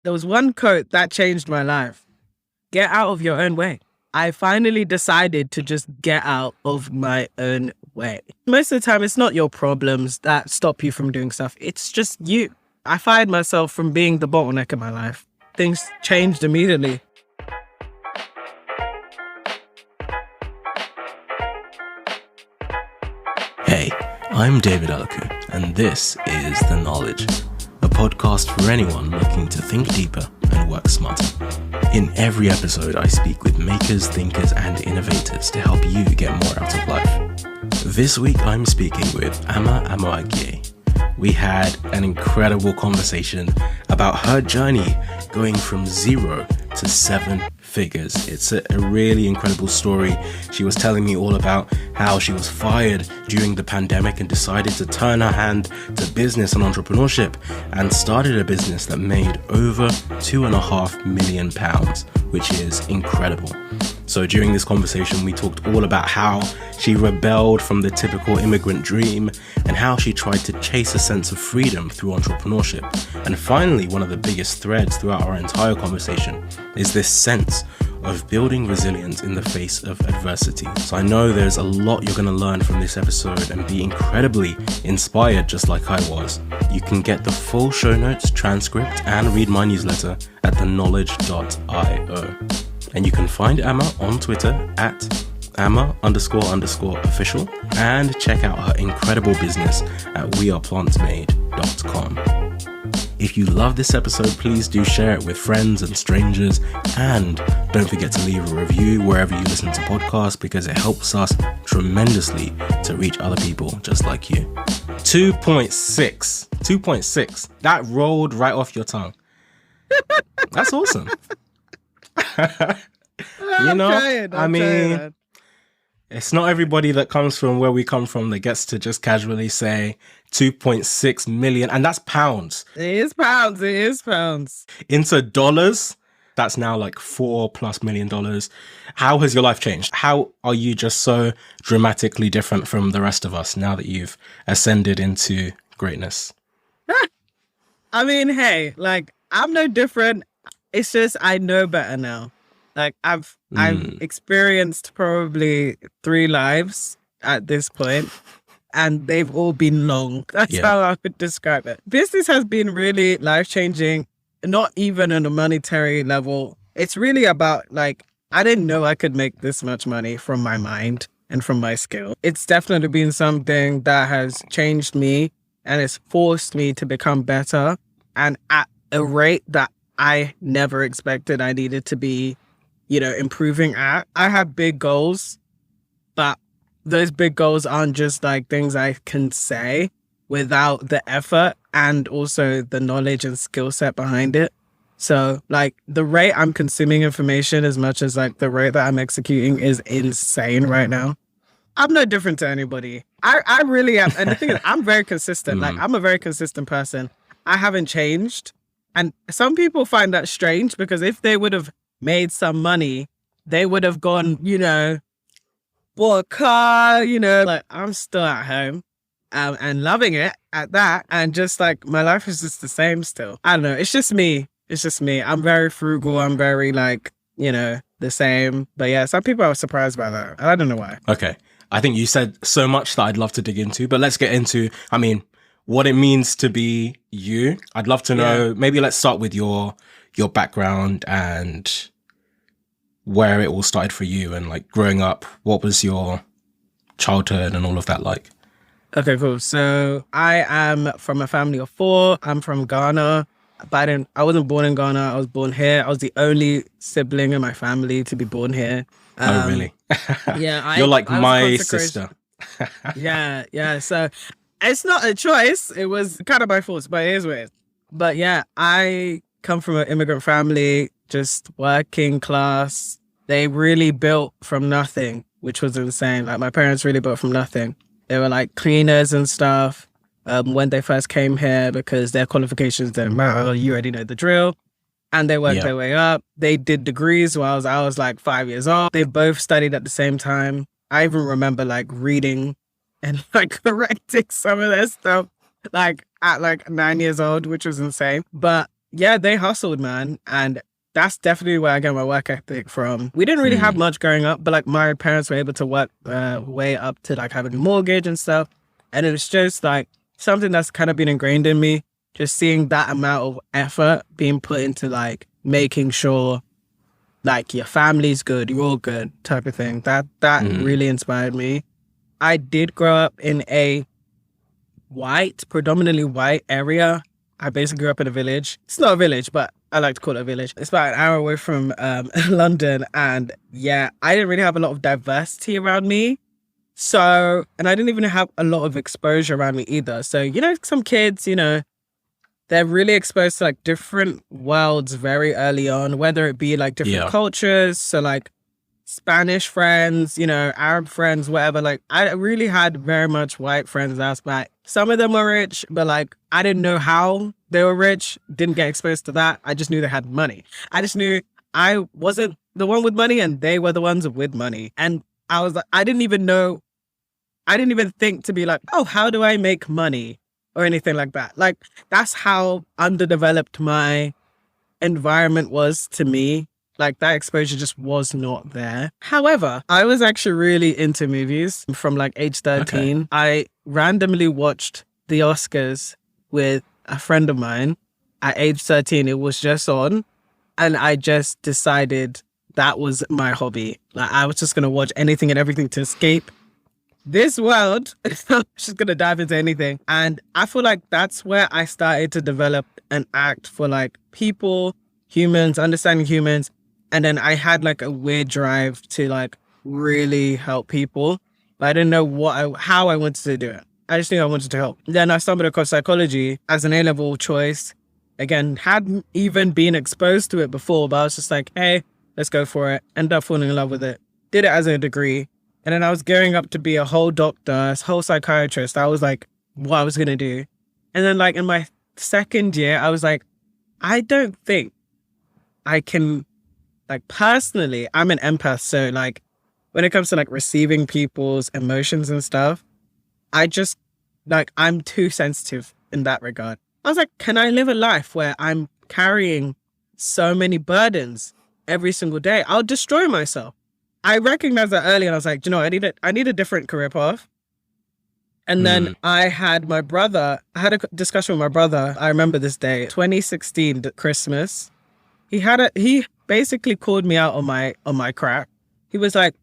There was one quote that changed my life. Get out of your own way. I finally decided to just get out of my own way. Most of the time, it's not your problems that stop you from doing stuff. It's just you. I fired myself from being the bottleneck in my life. Things changed immediately. Hey, I'm David Elikwu, and this is The Knowledge, a podcast for anyone looking to think deeper and work smarter. In every episode, I speak with makers, thinkers, and innovators to help you get more out of life. This week, I'm speaking with Ama Amo-Agyei. We had an incredible conversation about her journey going from 0 to 7 figures. It's a really incredible story. She was telling me all about how she was fired during the pandemic and decided to turn her hand to business and entrepreneurship and started a business that made over £2.5 million, which is incredible. So during this conversation, we talked all about how she rebelled from the typical immigrant dream and how she tried to chase a sense of freedom through entrepreneurship. And finally, one of the biggest threads throughout our entire conversation is this sense of building resilience in the face of adversity. So I know there's a lot you're going to learn from this episode and be incredibly inspired just like I was. You can get the full show notes, transcript, and read my newsletter at theknowledge.io. And you can find Ama on Twitter at Ama__official and check out her incredible business at weareplantmade.com. If you love this episode, please do share it with friends and strangers, and don't forget to leave a review wherever you listen to podcasts because it helps us tremendously to reach other people just like you. 2.6. That rolled right off your tongue. That's awesome. You know, I'm trying. It's not everybody that comes from where we come from that gets to just casually say 2.6 million, and that's pounds. It is pounds. Into dollars, that's now like $4+ million. How has your life changed? How are you just so dramatically different from the rest of us now that you've ascended into greatness? I mean, hey, like, I'm no different. It's just I know better now. Like I've experienced probably 3 lives at this point, and they've all been long. That's how I would describe it. Business has been really life-changing, not even on a monetary level. It's really about, like, I didn't know I could make this much money from my mind and from my skill. It's definitely been something that has changed me and it's forced me to become better, and at a rate that I never expected I needed to be, improving at. I have big goals, but those big goals aren't just like things I can say without the effort and also the knowledge and skill set behind it. So like the rate I'm consuming information as much as like the rate that I'm executing is insane right now. I'm no different to anybody. I really am. And the thing is, I'm very consistent. Like I'm a very consistent person. I haven't changed. And some people find that strange because if they would have made some money, they would have gone, bought a car, like I'm still at home and loving it at that. And just like my life is just the same still. I don't know. It's just me. I'm very frugal. I'm very like, the same. But yeah, some people are surprised by that. I don't know why. Okay. I think you said so much that I'd love to dig into, but let's get into, what it means to be you. I'd love to know, maybe let's start with your background and where it all started for you and like growing up. What was your childhood and all of that like? Okay, cool. So I am from a family of 4. I'm from Ghana, but I wasn't born in Ghana. I was born here. I was the only sibling in my family to be born here. Oh, really? Yeah. You're like my sister. Yeah. So it's not a choice. It was kind of by force, but it is what it is. But yeah, I come from an immigrant family, just working class. They really built from nothing, which was insane. Like my parents really built from nothing. They were like cleaners and stuff when they first came here because their qualifications didn't matter. You already know the drill. And they worked their way up. They did degrees while I was like 5 years old. They both studied at the same time. I even remember like reading and like correcting some of their stuff like at like 9 years old, which was insane. But yeah, they hustled, man. And that's definitely where I get my work ethic from. We didn't really have much growing up, but like my parents were able to work way up to like having a mortgage and stuff. And it was just like something that's kind of been ingrained in me, just seeing that amount of effort being put into like making sure like your family's good, you're all good type of thing. That really inspired me. I did grow up in a predominantly white area. I basically grew up in a village. It's not a village, but I like to call it a village. It's about an hour away from London. And yeah, I didn't really have a lot of diversity around me. So, and I didn't even have a lot of exposure around me either. So, you know, some kids, you know, they're really exposed to like different worlds very early on, whether it be like different cultures. So like Spanish friends, you know, Arab friends, whatever. Like I really had very much white friends. That's like some of them were rich, but like I didn't know how they were rich. Didn't get exposed to that. I just knew they had money. I just knew I wasn't the one with money and they were the ones with money. And I was like, I didn't even think to be like, oh, how do I make money? Or anything like that. Like, that's how underdeveloped my environment was to me. Like, that exposure just was not there. However, I was actually really into movies from like age 13. Okay. I randomly watched the Oscars with a friend of mine at age 13. It was just on. And I just decided that was my hobby. Like, I was just going to watch anything and everything to escape this world. I'm just gonna dive into anything. And I feel like that's where I started to develop an act for like people, humans, understanding humans. And then I had like a weird drive to like really help people, but I didn't know how I wanted to do it. I just knew I wanted to help. Then I stumbled across psychology as an A-level choice. Again, hadn't even been exposed to it before, but I was just like, hey, let's go for it. Ended up falling in love with it. Did it as a degree. And then I was gearing up to be a whole doctor, a whole psychiatrist. I was like, what I was going to do. And then like in my second year, I was like, I don't think I can, like personally, I'm an empath. So like when it comes to like receiving people's emotions and stuff, I just like, I'm too sensitive in that regard. I was like, can I live a life where I'm carrying so many burdens every single day? I'll destroy myself. I recognized that early and I was like, you know, I need a different career path. And then I had a discussion with my brother. I remember this day, 2016 Christmas. He basically called me out on my crap. He was like,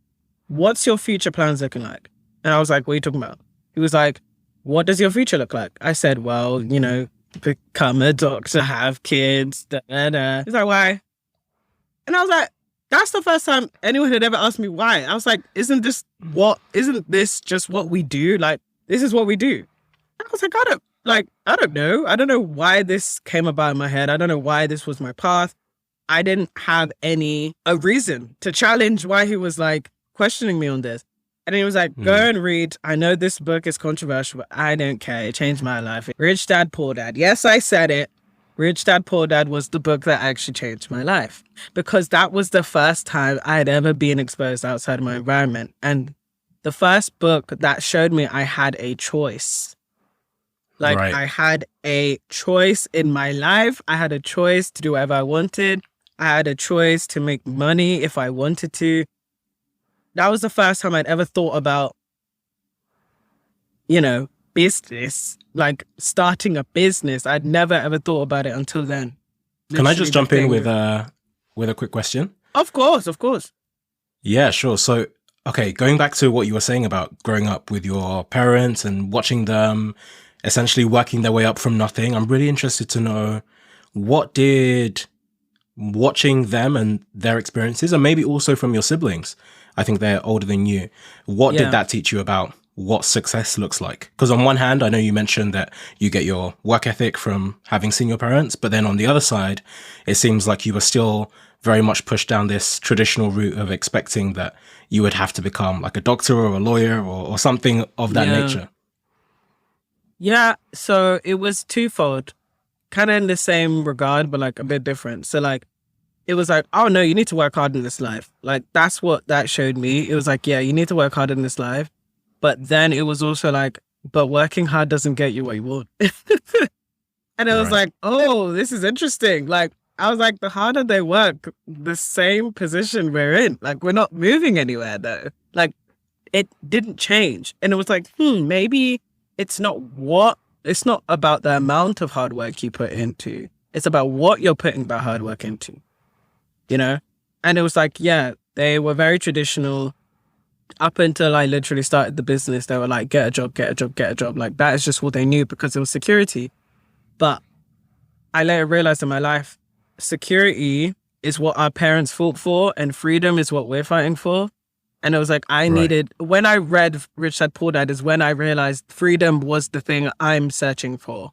what's your future plans looking like? And I was like, what are you talking about? He was like, what does your future look like? I said, well, you know, become a doctor, have kids, da, da, da. He's like, why? And I was like, that's the first time anyone had ever asked me why. I was like, isn't this just what we do? Like, this is what we do. And I was like, I don't know. I don't know why this came about in my head. I don't know why this was my path. I didn't have a reason to challenge why he was like questioning me on this. And he was like, go and read. I know this book is controversial, but I don't care. It changed my life. Rich Dad, Poor Dad. Yes, I said it. Rich Dad, Poor Dad was the book that actually changed my life because that was the first time I had ever been exposed outside of my environment. And the first book that showed me I had a choice. Like I had a choice in my life. I had a choice to do whatever I wanted. I had a choice to make money if I wanted to. That was the first time I'd ever thought about, you know, business, like starting a business. I'd never ever thought about it until then. Can I just jump in with a quick question? Of course. Yeah, sure. So, okay, going back to what you were saying about growing up with your parents and watching them essentially working their way up from nothing, I'm really interested to know what did watching them and their experiences, and maybe also from your siblings, I think they're older than you, what did that teach you about what success looks like? Because on one hand, I know you mentioned that you get your work ethic from having seen your parents, but then on the other side, it seems like you were still very much pushed down this traditional route of expecting that you would have to become like a doctor or a lawyer or something of that nature. Yeah, so it was twofold, kind of in the same regard, but like a bit different. So like, it was like, oh no, you need to work hard in this life. Like, that's what that showed me. It was like, yeah, you need to work hard in this life. But then it was also like, but working hard doesn't get you what you want. And it was Right. like, oh, this is interesting. Like, I was like, the harder they work, the same position we're in. Like, we're not moving anywhere though. Like, it didn't change. And it was like, maybe it's not about the amount of hard work you put into. It's about what you're putting that hard work into, you know? And it was like, yeah, they were very traditional. Up until I literally started the business, they were like, get a job, get a job, get a job. Like, that is just what they knew because it was security. But I later realized in my life, security is what our parents fought for and freedom is what we're fighting for. And it was like, when I read Rich Dad Poor Dad is when I realized freedom was the thing I'm searching for.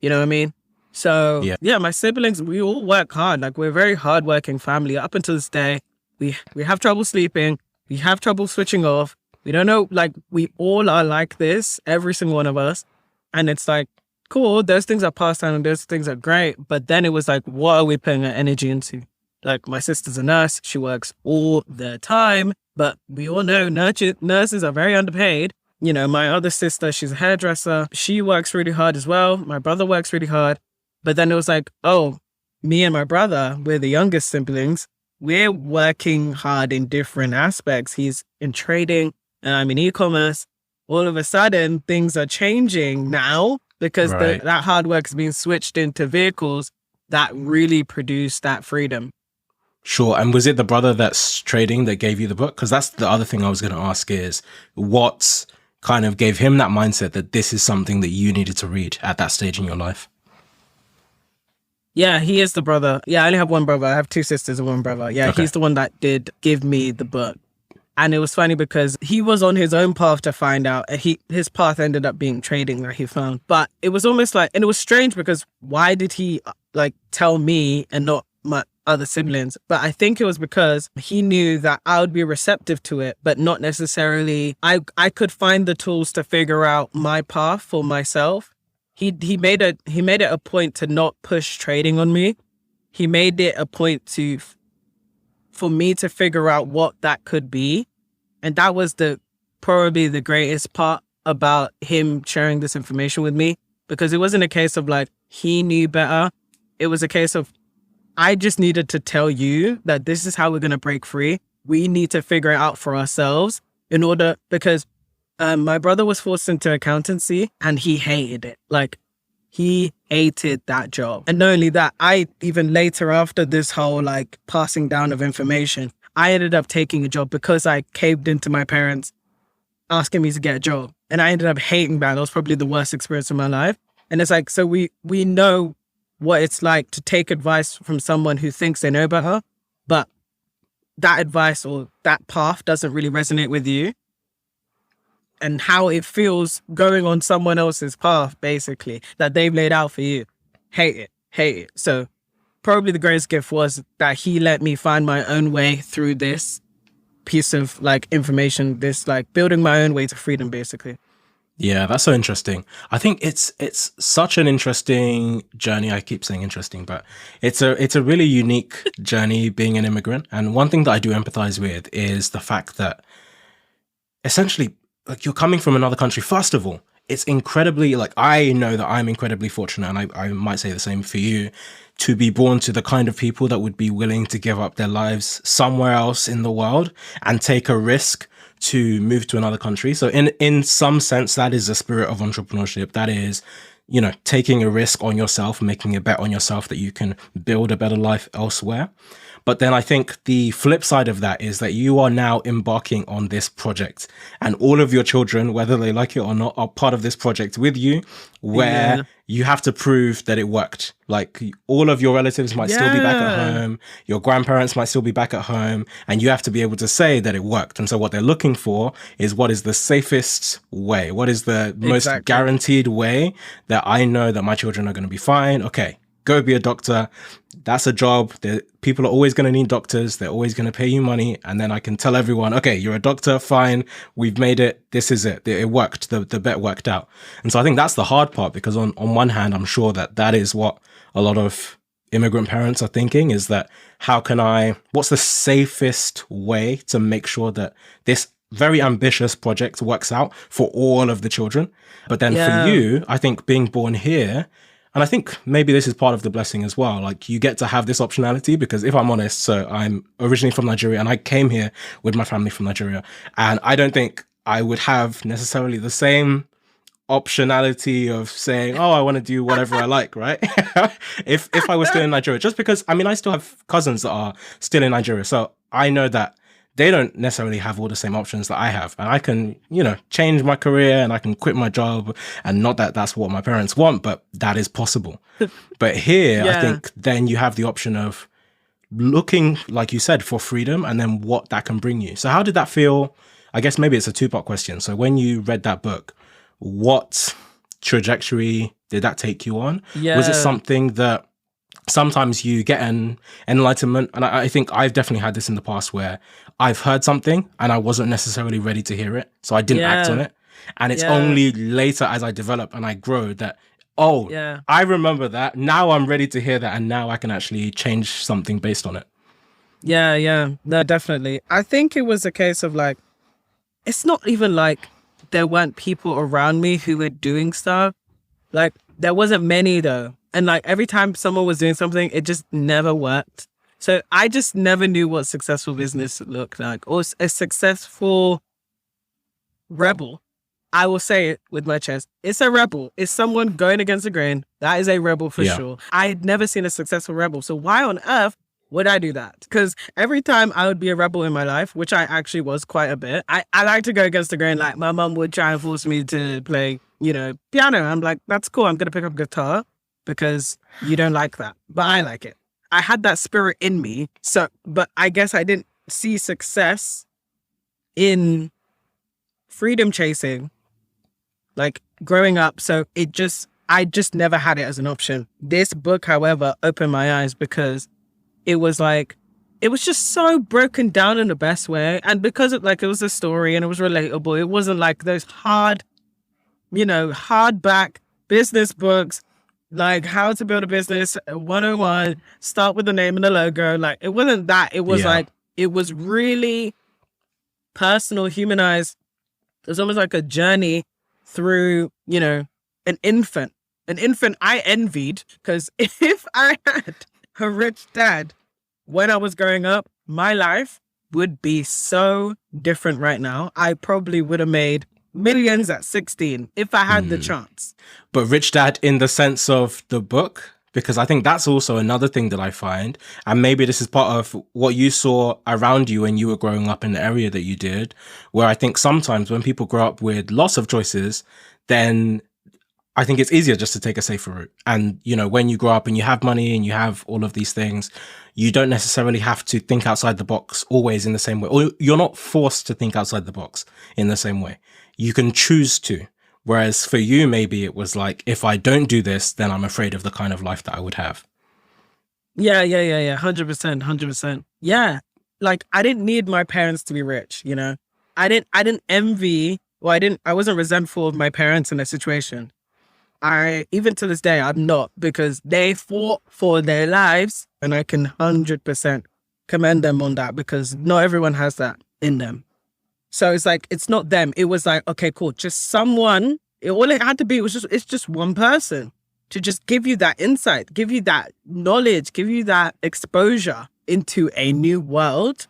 You know what I mean? So yeah, my siblings, we all work hard. Like, we're a very hardworking family. Up until this day, we have trouble sleeping. We have trouble switching off. We don't know, like, we all are like this, every single one of us. And it's like, cool, those things are passed down and those things are great. But then it was like, what are we putting our energy into? Like, my sister's a nurse. She works all the time. But we all know nurses are very underpaid. You know, my other sister, she's a hairdresser. She works really hard as well. My brother works really hard. But then it was like, oh, me and my brother, we're the youngest siblings. We're working hard in different aspects. He's in trading and I'm in e-commerce. All of a sudden, things are changing now because that hard work is being switched into vehicles that really produce that freedom. Sure. And was it the brother that's trading that gave you the book? Because that's the other thing I was going to ask is what kind of gave him that mindset that this is something that you needed to read at that stage in your life? Yeah, he is the brother. Yeah, I only have one brother. I have two sisters and one brother. Yeah, okay. He's the one that did give me the book. And it was funny because he was on his own path to find out. And his path ended up being trading that he found. But it was almost like, and it was strange because why did he like tell me and not my other siblings? But I think it was because he knew that I would be receptive to it, but not necessarily, I could find the tools to figure out my path for myself. He made it a point to not push trading on me. He made it a point for me to figure out what that could be. And that was probably the greatest part about him sharing this information with me, because it wasn't a case of like, he knew better. It was a case of, I just needed to tell you that this is how we're going to break free. We need to figure it out for ourselves because my brother was forced into accountancy and he hated it. Like, he hated that job. And not only that, I even later after this whole like passing down of information, I ended up taking a job because I caved into my parents asking me to get a job. And I ended up hating that. That was probably the worst experience of my life. And it's like, so we know what it's like to take advice from someone who thinks they know better, but that advice or that path doesn't really resonate with you. And how it feels going on someone else's path, basically, that they've laid out for you. Hate it. So probably the greatest gift was that he let me find my own way through this piece of like information, this like building my own way to freedom, basically. Yeah, that's so interesting. I think it's such an interesting journey. I keep saying interesting, but it's a really unique journey being an immigrant. And one thing that I do empathize with is the fact that essentially, like, you're coming from another country. First of all, it's incredibly, like, I know that I'm incredibly fortunate, and I might say the same for you, to be born to the kind of people that would be willing to give up their lives somewhere else in the world and take a risk to move to another country. So in some sense, that is the spirit of entrepreneurship. That is, you know, taking a risk on yourself, making a bet on yourself that you can build a better life elsewhere. But then I think the flip side of that is that you are now embarking on this project, and all of your children, whether they like it or not, are part of this project with you, where you have to prove that it worked. Like, all of your relatives might still be back at home, your grandparents might still be back at home, and you have to be able to say that it worked. And so what they're looking for is, what is the safest way? What is the most guaranteed way that I know that my children are going to be fine? Okay, go be a doctor. That's a job. People are always going to need doctors. They're always going to pay you money. And then I can tell everyone, okay, you're a doctor. Fine. We've made it. This is it. It worked. The bet worked out. And so I think that's the hard part, because on one hand, I'm sure that is what a lot of immigrant parents are thinking, is that what's the safest way to make sure that this very ambitious project works out for all of the children? But then for you, I think being born here, And I think maybe this is part of the blessing as well. Like, you get to have this optionality, because if I'm honest, so I'm originally from Nigeria and I came here with my family from Nigeria, and I don't think I would have necessarily the same optionality of saying, oh, I want to do whatever I like, right? if I was still in Nigeria, just because, I mean, I still have cousins that are still in Nigeria. So I know that they don't necessarily have all the same options that I have. And I can, you know, change my career and I can quit my job. And not that that's what my parents want, but that is possible. But here, I think then you have the option of looking, like you said, for freedom and then what that can bring you. So how did that feel? I guess maybe it's a two-part question. So when you read that book, what trajectory did that take you on? Was it something that sometimes you get an enlightenment? And I think I've definitely had this in the past where I've heard something and I wasn't necessarily ready to hear it. So I didn't act on it. And it's only later as I develop and I grow that, I remember that. Now I'm ready to hear that. And now I can actually change something based on it. Yeah. No, definitely. I think it was a case of like, it's not even like there weren't people around me who were doing stuff. Like, there wasn't many though. And like every time someone was doing something, it just never worked. So I just never knew what successful business looked like, or a successful rebel. I will say it with my chest. It's a rebel. It's someone going against the grain. That is a rebel for sure. I had never seen a successful rebel. So why on earth would I do that? Because every time I would be a rebel in my life, which I actually was quite a bit, I like to go against the grain. Like, my mum would try and force me to play, you know, piano. I'm like, that's cool. I'm going to pick up guitar because you don't like that, but I like it. I had that spirit in me. So, but I guess I didn't see success in freedom chasing, like growing up. So I just never had it as an option. This book, however, opened my eyes because it was like, it was just so broken down in the best way. And because it was a story and it was relatable, it wasn't like those hardback business books, like how to build a business 101, start with the name and the logo. Like, it wasn't that. It was like, it was really personal, humanized. It was almost like a journey through, you know, an infant I envied, because if I had a rich dad when I was growing up, my life would be so different right now. I probably would have made millions at 16 if I had the chance. But rich dad in the sense of the book, because I think that's also another thing that I find. And maybe this is part of what you saw around you when you were growing up in the area that you did, where I think sometimes when people grow up with lots of choices, then I think it's easier just to take a safer route. And, you know, when you grow up and you have money and you have all of these things, you don't necessarily have to think outside the box always in the same way. Or you're not forced to think outside the box in the same way. You can choose to. Whereas for you, maybe it was like, if I don't do this, then I'm afraid of the kind of life that I would have. Yeah. 100%. Yeah. Like, I didn't need my parents to be rich, you know? I didn't envy, I wasn't resentful of my parents in their situation. Even to this day, I'm not, because they fought for their lives, and I can 100% commend them on that, because not everyone has that in them. So it's like, it's not them. It was like, okay, cool. Just someone, all it had to be it's just one person to just give you that insight, give you that knowledge, give you that exposure into a new world.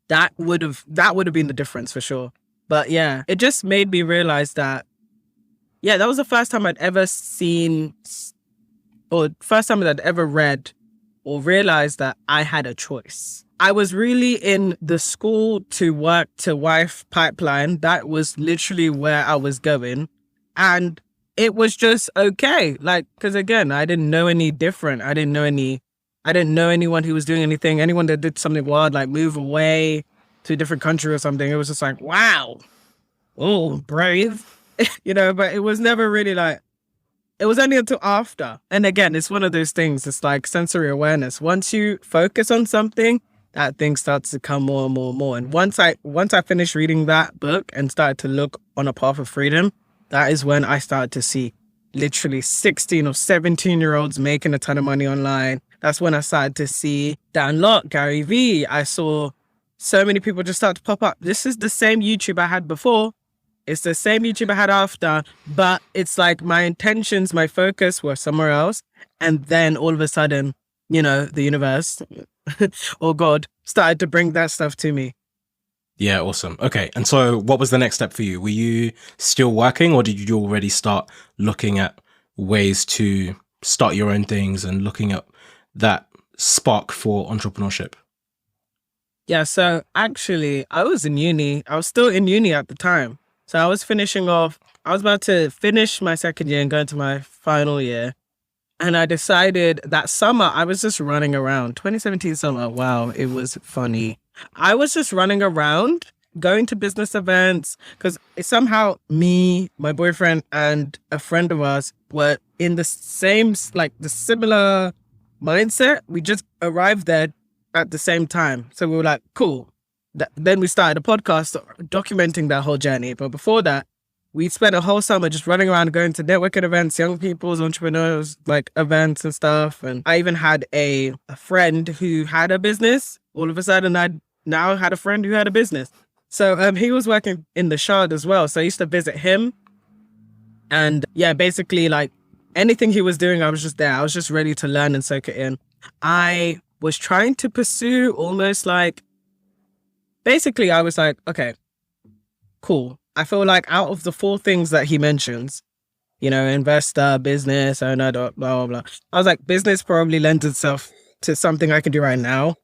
That would have been the difference for sure. But yeah, it just made me realize that, yeah, that was the first time I'd ever seen, or first time that I'd ever read or realized that I had a choice. I was really in the school to work to wife pipeline. That was literally where I was going. And it was just okay. Like, because again, I didn't know any different. I didn't know anyone who was doing anything. Anyone that did something wild, like move away to a different country or something. It was just like, wow, oh, brave. You know, but it was never really like, it was only until after. And again, it's one of those things. It's like sensory awareness. Once you focus on something, that thing starts to come more and more and more. And once I finished reading that book and started to look on a path of freedom, that is when I started to see literally 16 or 17-year-olds making a ton of money online. That's when I started to see Dan Lok, Gary Vee. I saw so many people just start to pop up. This is the same YouTube I had before, It's the same YouTube I had after, but it's like my intentions, my focus were somewhere else. And then all of a sudden, you know, the universe or God started to bring that stuff to me. Yeah, awesome. Okay. And so what was the next step for you? Were you still working, or did you already start looking at ways to start your own things and looking at that spark for entrepreneurship? Yeah, so actually, I was in uni. I was still in uni at the time. So I was about to finish my second year and go into my final year. And I decided that summer, I was just running around. 2017 summer, wow, it was funny. I was just running around, going to business events, because somehow me, my boyfriend, and a friend of ours were in the same, like the similar mindset. We just arrived there at the same time. So we were like, cool. Then we started a podcast documenting that whole journey. But before that, we spent a whole summer just running around, going to networking events, young people's entrepreneurs, like events and stuff. And I even had a friend who had a business. All of a sudden, I now had a friend who had a business. So he was working in the Shard as well. So I used to visit him. And yeah, basically like anything he was doing, I was just there. I was just ready to learn and soak it in. I was trying to pursue almost like, basically I was like, okay, cool. I feel like out of the 4 things that he mentions, you know, investor, business, owner, blah, blah, blah. I was like, business probably lends itself to something I can do right now.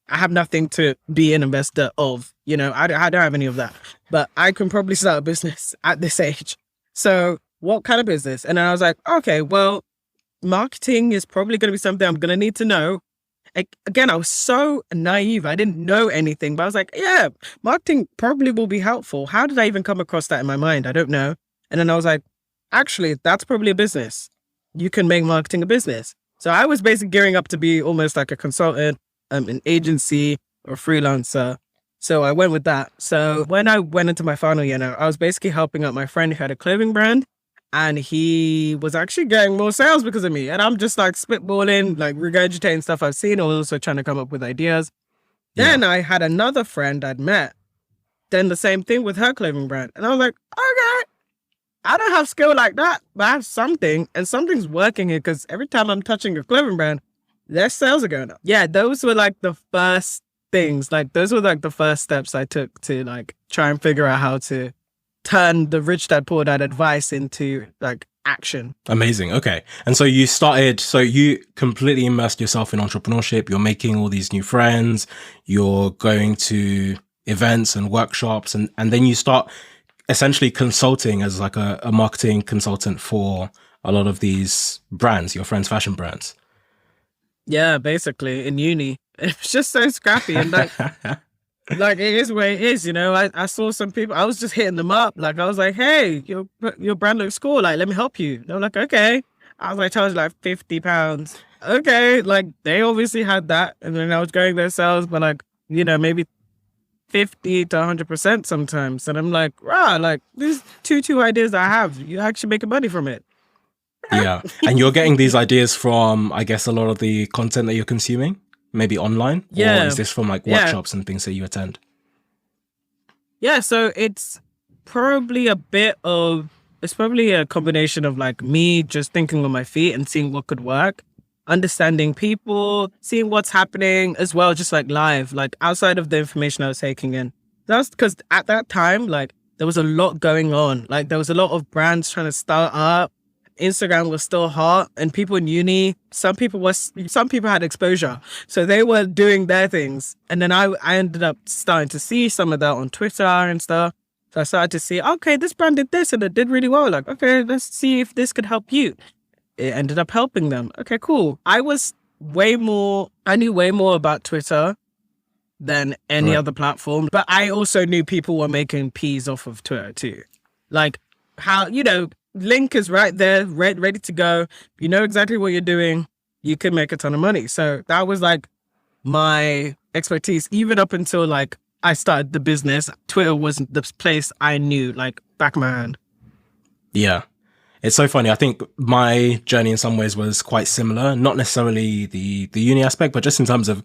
I have nothing to be an investor of, you know, I don't have any of that, but I can probably start a business at this age. So what kind of business? And then I was like, okay, well, marketing is probably going to be something I'm going to need to know. Again, I was so naive. I didn't know anything, but I was like, yeah, marketing probably will be helpful. How did I even come across that in my mind? I don't know. And then I was like, actually, that's probably a business. You can make marketing a business. So I was basically gearing up to be almost like a consultant, an agency or a freelancer. So I went with that. So when I went into my final year now, I was basically helping out my friend who had a clothing brand. And he was actually getting more sales because of me. And I'm just like spitballing, like regurgitating stuff I've seen, or also trying to come up with ideas. Yeah. Then I had another friend I'd met. Then the same thing with her clothing brand. And I was like, okay, I don't have skill like that, but I have something. And something's working here because every time I'm touching a clothing brand, their sales are going up. Yeah, those were like the first things. Like those were like the first steps I took to like try and figure out how to turn the Rich Dad Poor Dad advice into like action. Amazing. Okay. And so you completely immersed yourself in entrepreneurship. You're making all these new friends. You're going to events and workshops. And then you start essentially consulting as like a marketing consultant for a lot of these brands, your friends' fashion brands. Yeah, basically in uni. It was just so scrappy. And like, like it is where it is, you know. I saw some people, I was just hitting them up. Like I was like, hey, your brand looks cool. Like, let me help you. They were like, okay. I was like, charge like £50. Okay. Like they obviously had that. And then I was going their sales, but like, you know, maybe 50 to 100% sometimes. And I'm like, rah, like these two ideas I have, you actually making money from it. Yeah. And you're getting these ideas from, I guess, a lot of the content that you're consuming? Maybe online? Yeah. Or is this from like workshops and things that you attend? Yeah, so it's probably a combination of like me just thinking on my feet and seeing what could work, understanding people, seeing what's happening as well, just like live, like outside of the information I was taking in. That's because at that time, like there was a lot going on. Like there was a lot of brands trying to start up. Instagram was still hot, and people in uni, some people had exposure, so they were doing their things. And then I ended up starting to see some of that on Twitter and stuff. So I started to see, okay, this brand did this and it did really well. Like, okay, let's see if this could help you. It ended up helping them. Okay, cool. I knew way more about Twitter than any other platform, but I also knew people were making peas off of Twitter too. Like how, you know, link is right there, ready to go. You know exactly what you're doing. You can make a ton of money. So that was like my expertise. Even up until like I started the business, Twitter wasn't the place I knew like back of my hand. Yeah. It's so funny. I think my journey in some ways was quite similar. Not necessarily the uni aspect, but just in terms of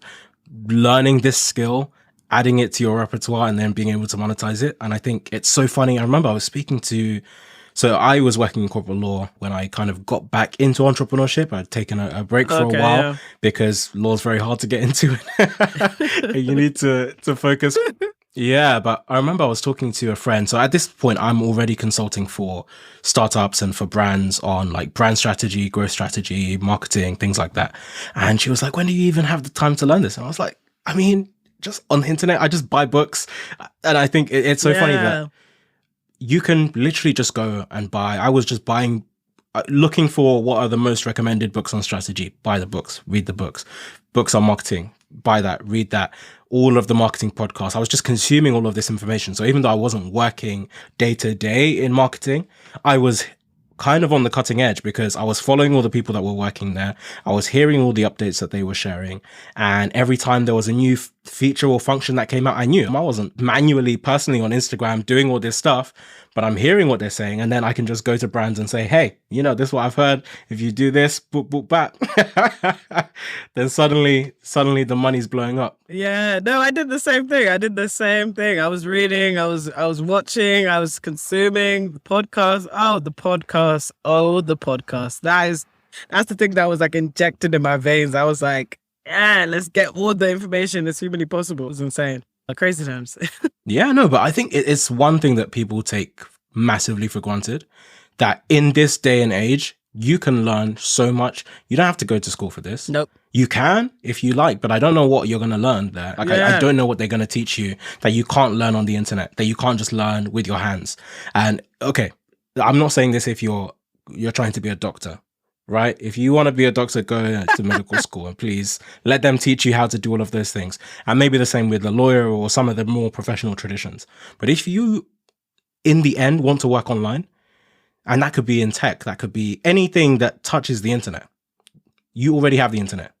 learning this skill adding it to your repertoire and then being able to monetize it. And I think it's so funny. I remember I was so I was working in corporate law when I kind of got back into entrepreneurship. I'd taken a break for a while because law is very hard to get into. You need to focus. Yeah, but I remember I was talking to a friend. So at this point, I'm already consulting for startups and for brands on like brand strategy, growth strategy, marketing, things like that. And she was like, when do you even have the time to learn this? And I was like, I mean, just on the internet, I just buy books. And I think it's so funny that you can literally just go and buy. I was just buying, looking for what are the most recommended books on strategy. Buy the books, read the books. Books on marketing, buy that, read that. All of the marketing podcasts. I was just consuming all of this information. So even though I wasn't working day to day in marketing, I was kind of on the cutting edge because I was following all the people that were working there. I was hearing all the updates that they were sharing. And every time there was a new feature or function that came out, I knew. I wasn't manually, personally on Instagram doing all this stuff, but I'm hearing what they're saying. And then I can just go to brands and say, hey, you know, this is what I've heard. If you do this, boop, boop, bap. Then suddenly the money's blowing up. Yeah, no, I did the same thing. I was reading, I was watching, I was consuming the podcast. The podcast. That's the thing that was like injected in my veins. I was like, yeah, let's get all the information as humanly possible. It was insane. Crazy times. Yeah, no, but I think it's one thing that people take massively for granted, that in this day and age, you can learn so much. You don't have to go to school for this. Nope. You can if you like, but I don't know what you're going to learn there. Like, I don't know what they're going to teach you that you can't learn on the internet, that you can't just learn with your hands. And okay, I'm not saying this if you're trying to be a doctor, right? If you want to be a doctor, go to medical school and please let them teach you how to do all of those things. And maybe the same with a lawyer or some of the more professional traditions. But if you, in the end, want to work online, and that could be in tech, that could be anything that touches the internet, you already have the internet.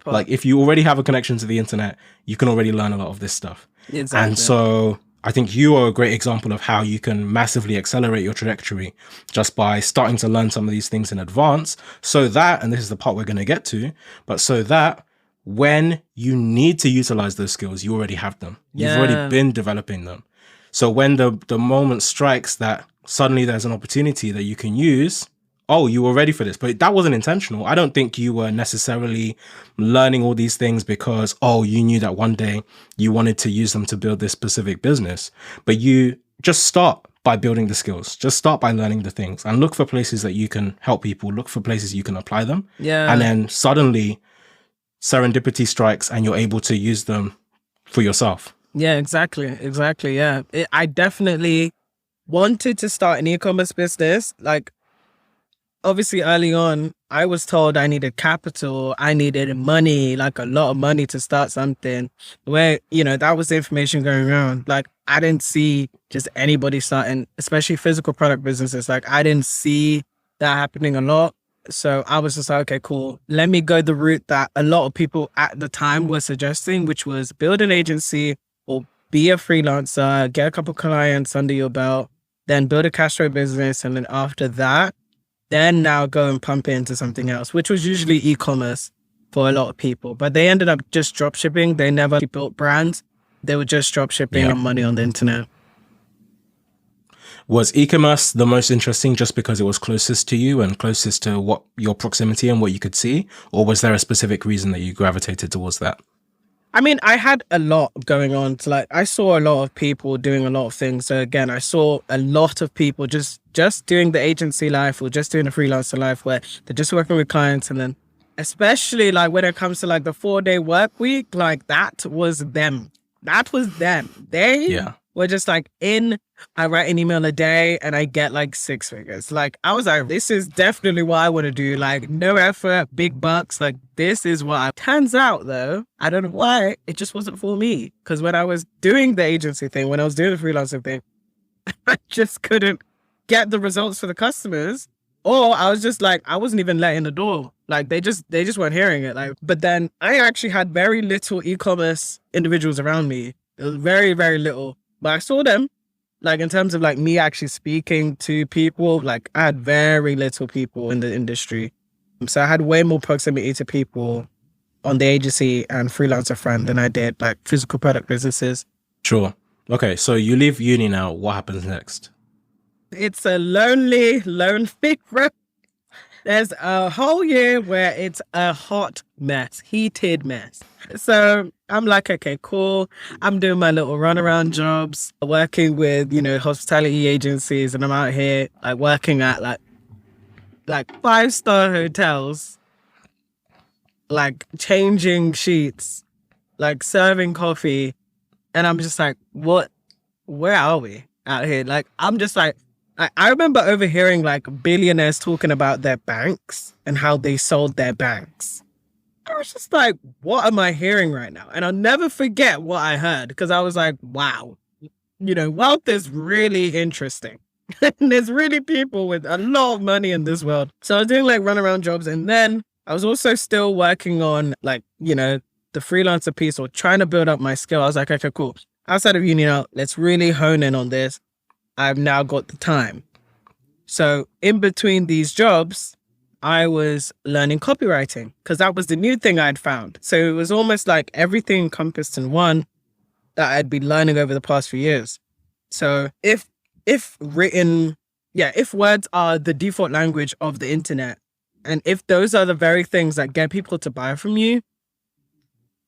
Like if you already have a connection to the internet, you can already learn a lot of this stuff. Exactly. And so I think you are a great example of how you can massively accelerate your trajectory just by starting to learn some of these things in advance, so that, and this is the part we're going to get to, but so that when you need to utilize those skills, you already have them. You've already been developing them. So when the moment strikes that suddenly there's an opportunity that you can use, oh, you were ready for this. But that wasn't intentional. I don't think you were necessarily learning all these things because, oh, you knew that one day you wanted to use them to build this specific business. But you just start by building the skills. Just start by learning the things and look for places that you can help people. Look for places you can apply them. Yeah. And then suddenly serendipity strikes and you're able to use them for yourself. Yeah, exactly. Yeah. I definitely wanted to start an e-commerce business. Like, obviously early on, I was told I needed capital, I needed money, like a lot of money to start something, where, you know, that was the information going around. Like, I didn't see just anybody starting, especially physical product businesses. Like, I didn't see that happening a lot. So I was just like, okay, cool. Let me go the route that a lot of people at the time were suggesting, which was build an agency or be a freelancer, get a couple clients under your belt, then build a cash flow business. And then after that, then now go and pump it into something else, which was usually e-commerce for a lot of people. But they ended up just drop shipping. They never built brands. They were just drop shipping and money on the internet. Was e-commerce the most interesting just because it was closest to you and closest to what your proximity and what you could see? Or was there a specific reason that you gravitated towards that? I mean, I had a lot going on. So like, I saw a lot of people doing a lot of things. So again, I saw a lot of people just doing the agency life or just doing the freelancer life where they're just working with clients. And then especially like when it comes to like the 4-day work week, like that was them. They were just like I write an email a day and I get like 6 figures. Like, I was like, this is definitely what I want to do. Like, no effort, big bucks. Like, this is what turns out though. I don't know why. It just wasn't for me. Because when I was doing the agency thing, when I was doing the freelancer thing, I just couldn't get the results for the customers. Or I was just like, I wasn't even letting the door. Like, they just weren't hearing it. Like, but then I actually had very little e-commerce individuals around me. It was very, very little. But I saw them. Like, in terms of like me actually speaking to people, like I had very little people in the industry. So I had way more proximity to people on the agency and freelancer front than I did like physical product businesses. Sure. Okay, so you leave uni now. What happens next? It's a lonely road. There's a whole year where it's a hot mess, heated mess. So I'm like, okay, cool. I'm doing my little runaround jobs, working with, hospitality agencies, and I'm out here like working at like 5-star hotels, like changing sheets, like serving coffee. And I'm just like, where are we out here? Like, I'm just like, I remember overhearing like billionaires talking about their banks and how they sold their banks. I was just like, what am I hearing right now? And I'll never forget what I heard, because I was like, wow, wealth is really interesting. And there's really people with a lot of money in this world. So I was doing like runaround jobs. And then I was also still working on like, the freelancer piece, or trying to build up my skill. I was like, okay, cool. Outside of uni now, let's really hone in on this. I've now got the time. So in between these jobs, I was learning copywriting, because that was the new thing I'd found. So it was almost like everything encompassed in one that I'd been learning over the past few years. So if words are the default language of the internet, and if those are the very things that get people to buy from you,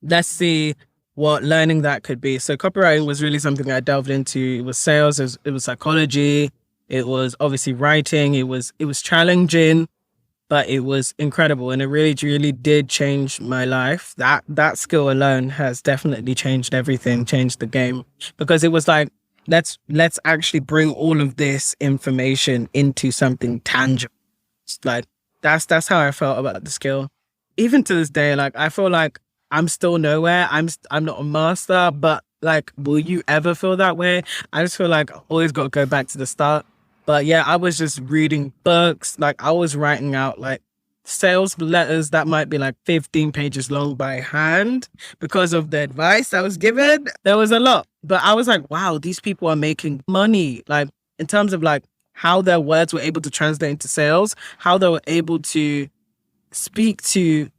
let's see what learning that could be. So copywriting was really something I delved into. It was sales, it was psychology, it was obviously writing, it was challenging, but it was incredible. And it really, really did change my life. That skill alone has definitely changed everything, changed the game, because it was like, let's actually bring all of this information into something tangible. It's like, that's how I felt about the skill. Even to this day, like, I feel like I'm still nowhere. I'm not a master, but like, will you ever feel that way? I just feel like I always got to go back to the start. But yeah, I was just reading books. Like, I was writing out like sales letters that might be like 15 pages long by hand because of the advice I was given. There was a lot, but I was like, wow, these people are making money. Like, in terms of like how their words were able to translate into sales, how they were able to speak to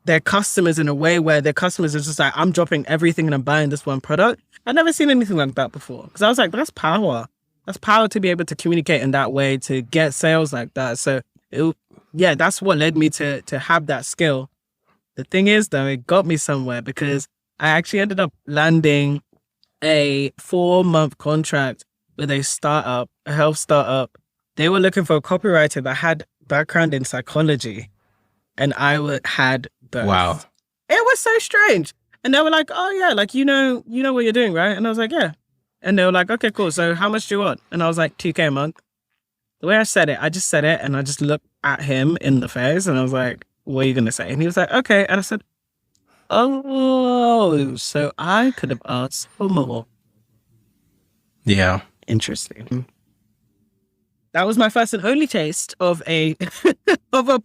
their customers in a way where their customers are just like, I'm dropping everything and I'm buying this one product. I'd never seen anything like that before. Because I was like, that's power. That's power to be able to communicate in that way, to get sales like that. So that's what led me to have that skill. The thing is though, it got me somewhere, because I actually ended up landing a 4-month contract with a health startup. They were looking for a copywriter that had background in psychology. And I had both. Wow. It was so strange. And they were like, oh yeah, like, you know what you're doing, right? And I was like, yeah. And they were like, okay, cool. So how much do you want? And I was like, $2,000 a month. The way I said it, I just said it, and I just looked at him in the face, and I was like, what are you going to say? And he was like, okay. And I said, oh, so I could have asked for more. Yeah. Interesting. That was my first and only taste of a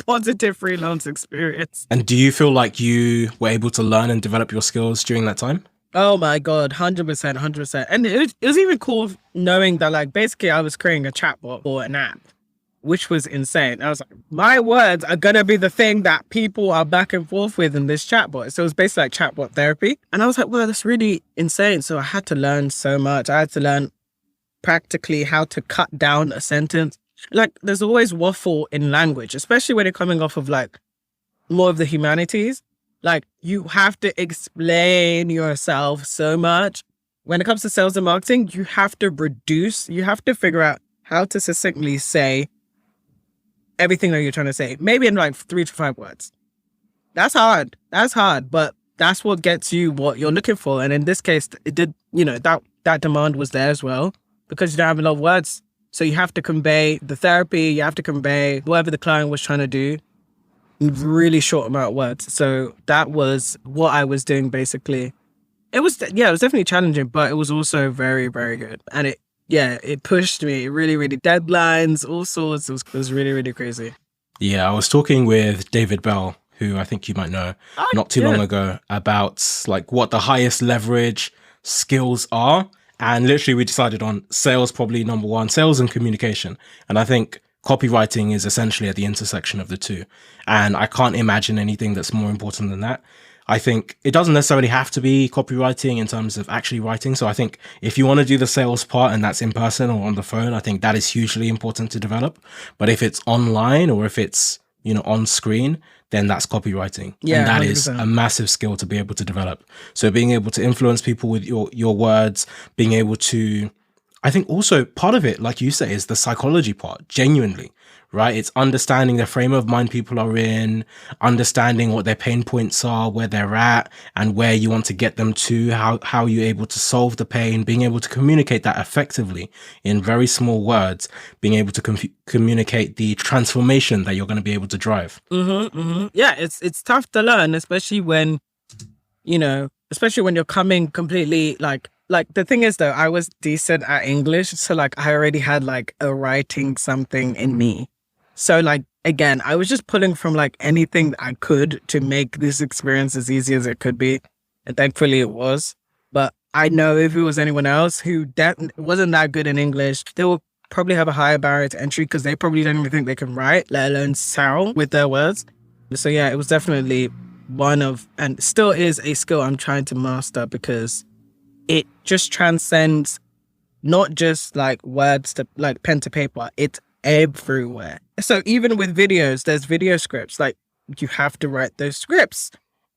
positive freelance experience. And do you feel like you were able to learn and develop your skills during that time? Oh my God, 100%. And it was even cool knowing that, like, basically I was creating a chatbot for an app, which was insane. I was like, my words are going to be the thing that people are back and forth with in this chatbot. So it was basically like chatbot therapy. And I was like, well, that's really insane. So I had to learn so much. I had to learn practically how to cut down a sentence. Like, there's always waffle in language, especially when you're coming off of like more of the humanities. Like, you have to explain yourself so much. When it comes to sales and marketing, you have to figure out how to succinctly say everything that you're trying to say, maybe in like 3 to 5 words. That's hard, but that's what gets you what you're looking for. And in this case, it did, that demand was there as well, because you don't have a lot of words. So you have to convey the therapy, you have to convey whatever the client was trying to do in really short amount of words. So that was what I was doing basically. It was definitely challenging, but it was also very, very good. And it pushed me really, really, deadlines, all sorts. It was really, really crazy. Yeah, I was talking with David Bell, who I think you might know, not too long ago, about like what the highest leverage skills are. And literally we decided on sales, probably number one, sales and communication. And I think copywriting is essentially at the intersection of the two. And I can't imagine anything that's more important than that. I think it doesn't necessarily have to be copywriting in terms of actually writing. So I think if you want to do the sales part and that's in person or on the phone, I think that is hugely important to develop. But if it's online or if it's, on screen, then that's copywriting. Yeah, and that is 100%. a massive skill to be able to develop. So being able to influence people with your words, being able to, I think also part of it, like you say, is the psychology part, genuinely, right? It's understanding the frame of mind people are in, understanding what their pain points are, where they're at, and where you want to get them to, how you're able to solve the pain, being able to communicate that effectively in very small words, being able to communicate the transformation that you're going to be able to drive. Yeah, it's tough to learn, especially when you're coming completely like the thing is though, I was decent at English, so like I already had like a writing something in me. So like again, I was just pulling from like anything that I could to make this experience as easy as it could be, and thankfully it was. But I know if it was anyone else who wasn't that good in English, they will probably have a higher barrier to entry because they probably don't even think they can write, let alone sound with their words. So yeah, it was definitely and still is a skill I'm trying to master because it just transcends not just like words to like pen to paper. It's everywhere. So even with videos, there's video scripts. Like you have to write those scripts.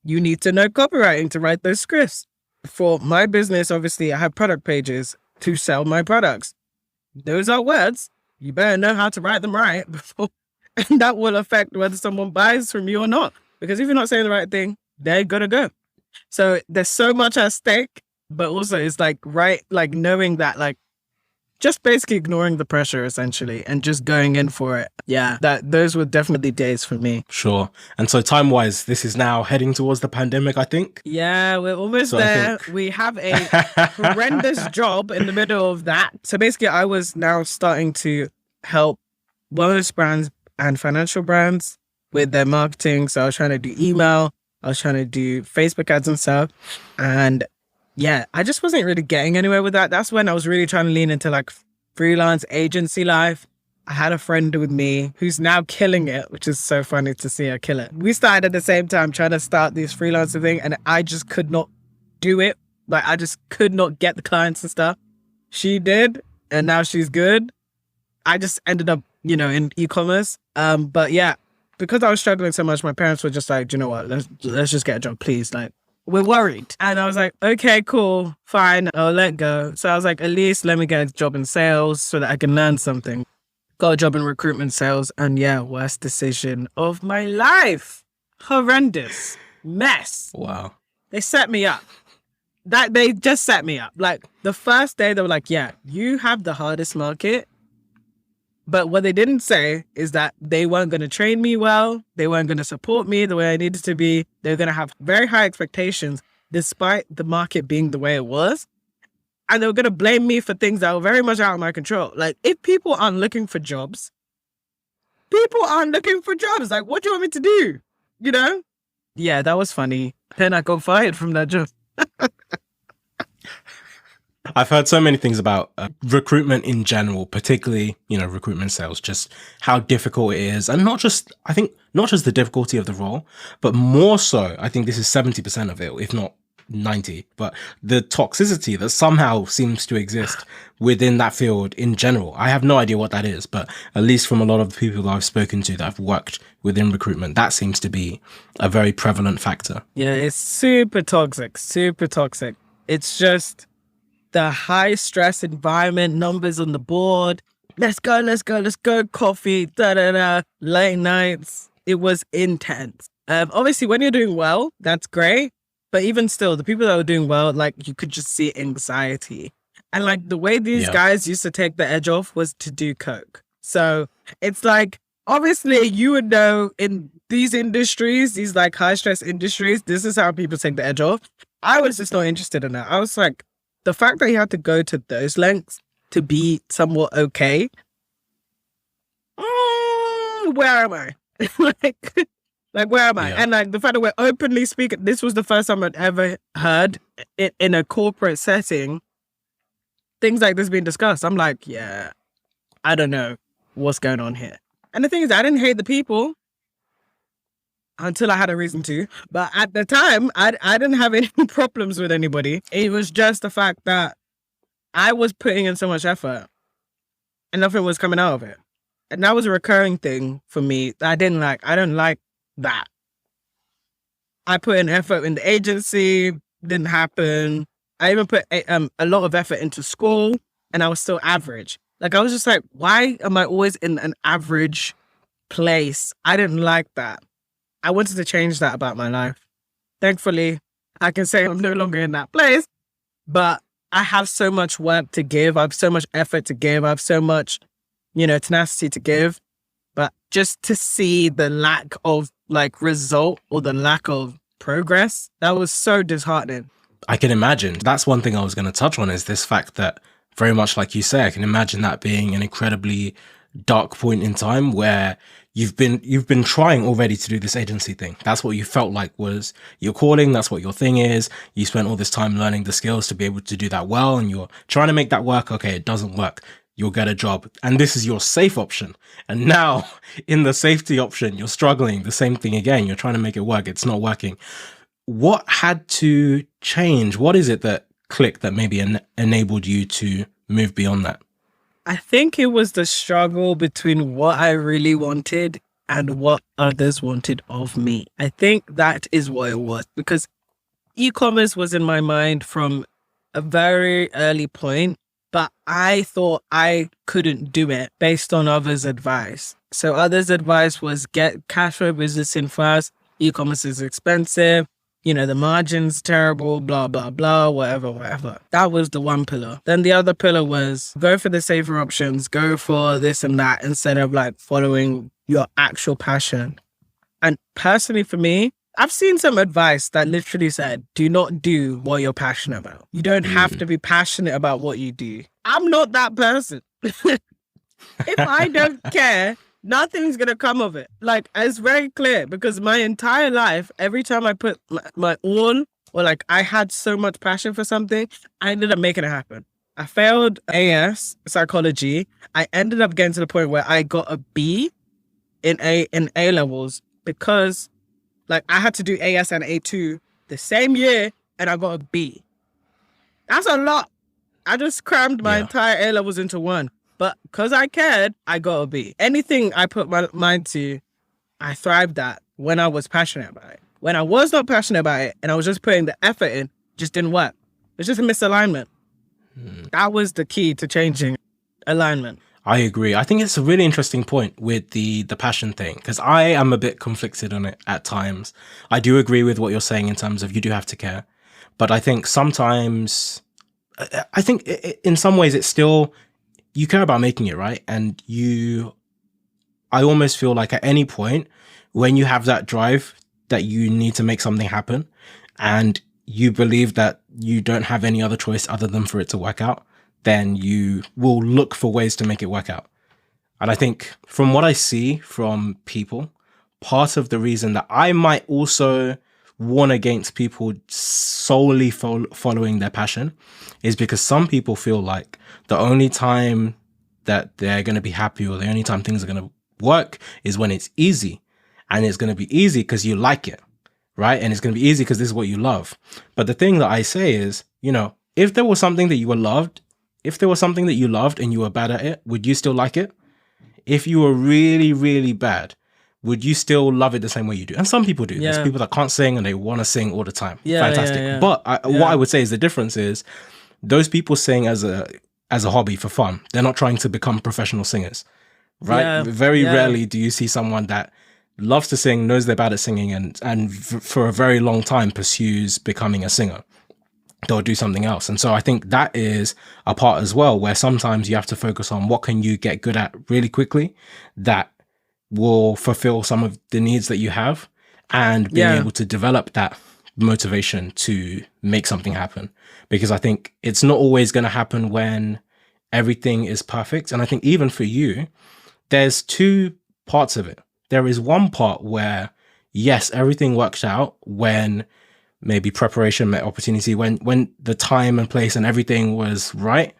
You need to know copywriting to write those scripts. For my business, obviously, I have product pages to sell my products. Those are words. You better know how to write them right before, and that will affect whether someone buys from you or not. Because if you're not saying the right thing, they're gonna go. So there's so much at stake, but also it's like knowing that like just basically ignoring the pressure essentially and just going in for it. Yeah, those were definitely days for me. Sure. And so time-wise, this is now heading towards the pandemic, I think. Yeah, we're almost there. We have a horrendous job in the middle of that. So basically I was now starting to help wellness brands and financial brands with their marketing. So I was trying to do email, I was trying to do Facebook ads and stuff. And yeah, I just wasn't really getting anywhere with that. That's when I was really trying to lean into like freelance agency life. I had a friend with me who's now killing it, which is so funny to see her kill it. We started at the same time trying to start this freelancer thing, and I just could not do it. Like I just could not get the clients and stuff. She did, and now she's good. I just ended up, in e-commerce. But yeah, because I was struggling so much, my parents were just like, you know what, let's just get a job, please. Like, we're worried. And I was like, okay, cool, fine, I'll let go. So I was like, at least let me get a job in sales so that I can learn something. Got a job in recruitment sales, and yeah, worst decision of my life. Horrendous mess. Wow. They set me up. They just set me up. Like the first day they were like, yeah, you have the hardest market. But what they didn't say is that they weren't going to train me well. They weren't going to support me the way I needed to be. They were going to have very high expectations despite the market being the way it was. And they were going to blame me for things that were very much out of my control. Like, if people aren't looking for jobs, Like, what do you want me to do? Yeah, that was funny. Then I got fired from that job. I've heard so many things about recruitment in general, particularly, recruitment sales, just how difficult it is. And not just the difficulty of the role, but more so, I think this is 70% of it, if not 90, but the toxicity that somehow seems to exist within that field in general. I have no idea what that is, but at least from a lot of the people I've spoken to that have worked within recruitment, that seems to be a very prevalent factor. Yeah, it's super toxic, super toxic. It's just the high stress environment, numbers on the board. Let's go, coffee, late nights. It was intense. Obviously, when you're doing well, that's great. But even still, the people that were doing well, like, you could just see anxiety. And like the way these guys used to take the edge off was to do coke. So it's like, obviously you would know in these industries, these like high stress industries, this is how people take the edge off. I was just not interested in that. I was like, the fact that you had to go to those lengths to be somewhat okay, where am I? Like, where am I? Yeah. And like the fact that we're openly speaking, this was the first time I'd ever heard it in a corporate setting, things like this being discussed. I'm like, yeah, I don't know what's going on here. And the thing is, I didn't hate the people. until I had a reason to. But at the time, I didn't have any problems with anybody. It was just the fact that I was putting in so much effort and nothing was coming out of it. And that was a recurring thing for me that I didn't like. I don't like that. I put in effort in the agency, didn't happen. I even put a lot of effort into school and I was still average. Like, I was just like, why am I always in an average place? I didn't like that. I wanted to change that about my life. Thankfully, I can say I'm no longer in that place, but I have so much work to give. I have so much effort to give. I have so much, tenacity to give. But just to see the lack of result or the lack of progress, that was so disheartening. I can imagine. That's one thing I was going to touch on, is this fact that, very much like you say, I can imagine that being an incredibly dark point in time where you've been trying already to do this agency thing. That's what you felt like was your calling. That's what your thing is. You spent all this time learning the skills to be able to do that well, and you're trying to make that work. Okay, it doesn't work. You'll get a job. And this is your safe option. And now in the safety option, you're struggling. The same thing again. You're trying to make it work. It's not working. What had to change? What is it that clicked that maybe enabled you to move beyond that? I think it was the struggle between what I really wanted and what others wanted of me. I think that is what it was, because e-commerce was in my mind from a very early point, but I thought I couldn't do it based on others' advice. So others' advice was get cash flow business in fast, e-commerce is expensive, the margin's terrible, blah, blah, blah, whatever. That was the one pillar. Then the other pillar was go for the safer options, go for this and that, instead of following your actual passion. And personally for me, I've seen some advice that literally said, do not do what you're passionate about. You don't have to be passionate about what you do. I'm not that person. If I don't care, nothing's going to come of it. It's very clear, because my entire life, every time I put my all, or I had so much passion for something, I ended up making it happen. I failed AS, psychology. I ended up getting to the point where I got a B in A levels because I had to do AS and A2 the same year and I got a B. That's a lot. I just crammed my entire A levels into one. But because I cared, I got a B. Anything I put my mind to, I thrived at when I was passionate about it. When I was not passionate about it and I was just putting the effort in, just didn't work. It's just a misalignment. That was the key to changing alignment. I agree. I think it's a really interesting point with the passion thing, because I am a bit conflicted on it at times. I do agree with what you're saying in terms of you do have to care. But I think sometimes, in some ways it's still, you care about making it, right? And I almost feel like at any point when you have that drive that you need to make something happen and you believe that you don't have any other choice other than for it to work out, then you will look for ways to make it work out. And I think from what I see from people, part of the reason that I might also warn against people solely following their passion is because some people feel like the only time that they're going to be happy or the only time things are going to work is when it's easy. And it's going to be easy because you like it, right? And it's going to be easy because this is what you love. But the thing that I say is, if there was something that you loved and you were bad at it, would you still like it? If you were really, really bad, would you still love it the same way you do? And some people do. Yeah. There's people that can't sing and they want to sing all the time. Yeah, fantastic. yeah. But what I would say is the difference is those people sing as a hobby for fun. They're not trying to become professional singers, right? Yeah, Very rarely do you see someone that loves to sing, knows they're bad at singing, and for a very long time pursues becoming a singer. They'll do something else. And so I think that is a part as well, where sometimes you have to focus on what can you get good at really quickly that will fulfill some of the needs that you have, and being able to develop that motivation to make something happen. Because I think it's not always going to happen when everything is perfect. And I think even for you, there's two parts of it. There is one part where, yes, everything works out when maybe preparation met opportunity, when the time and place and everything was right.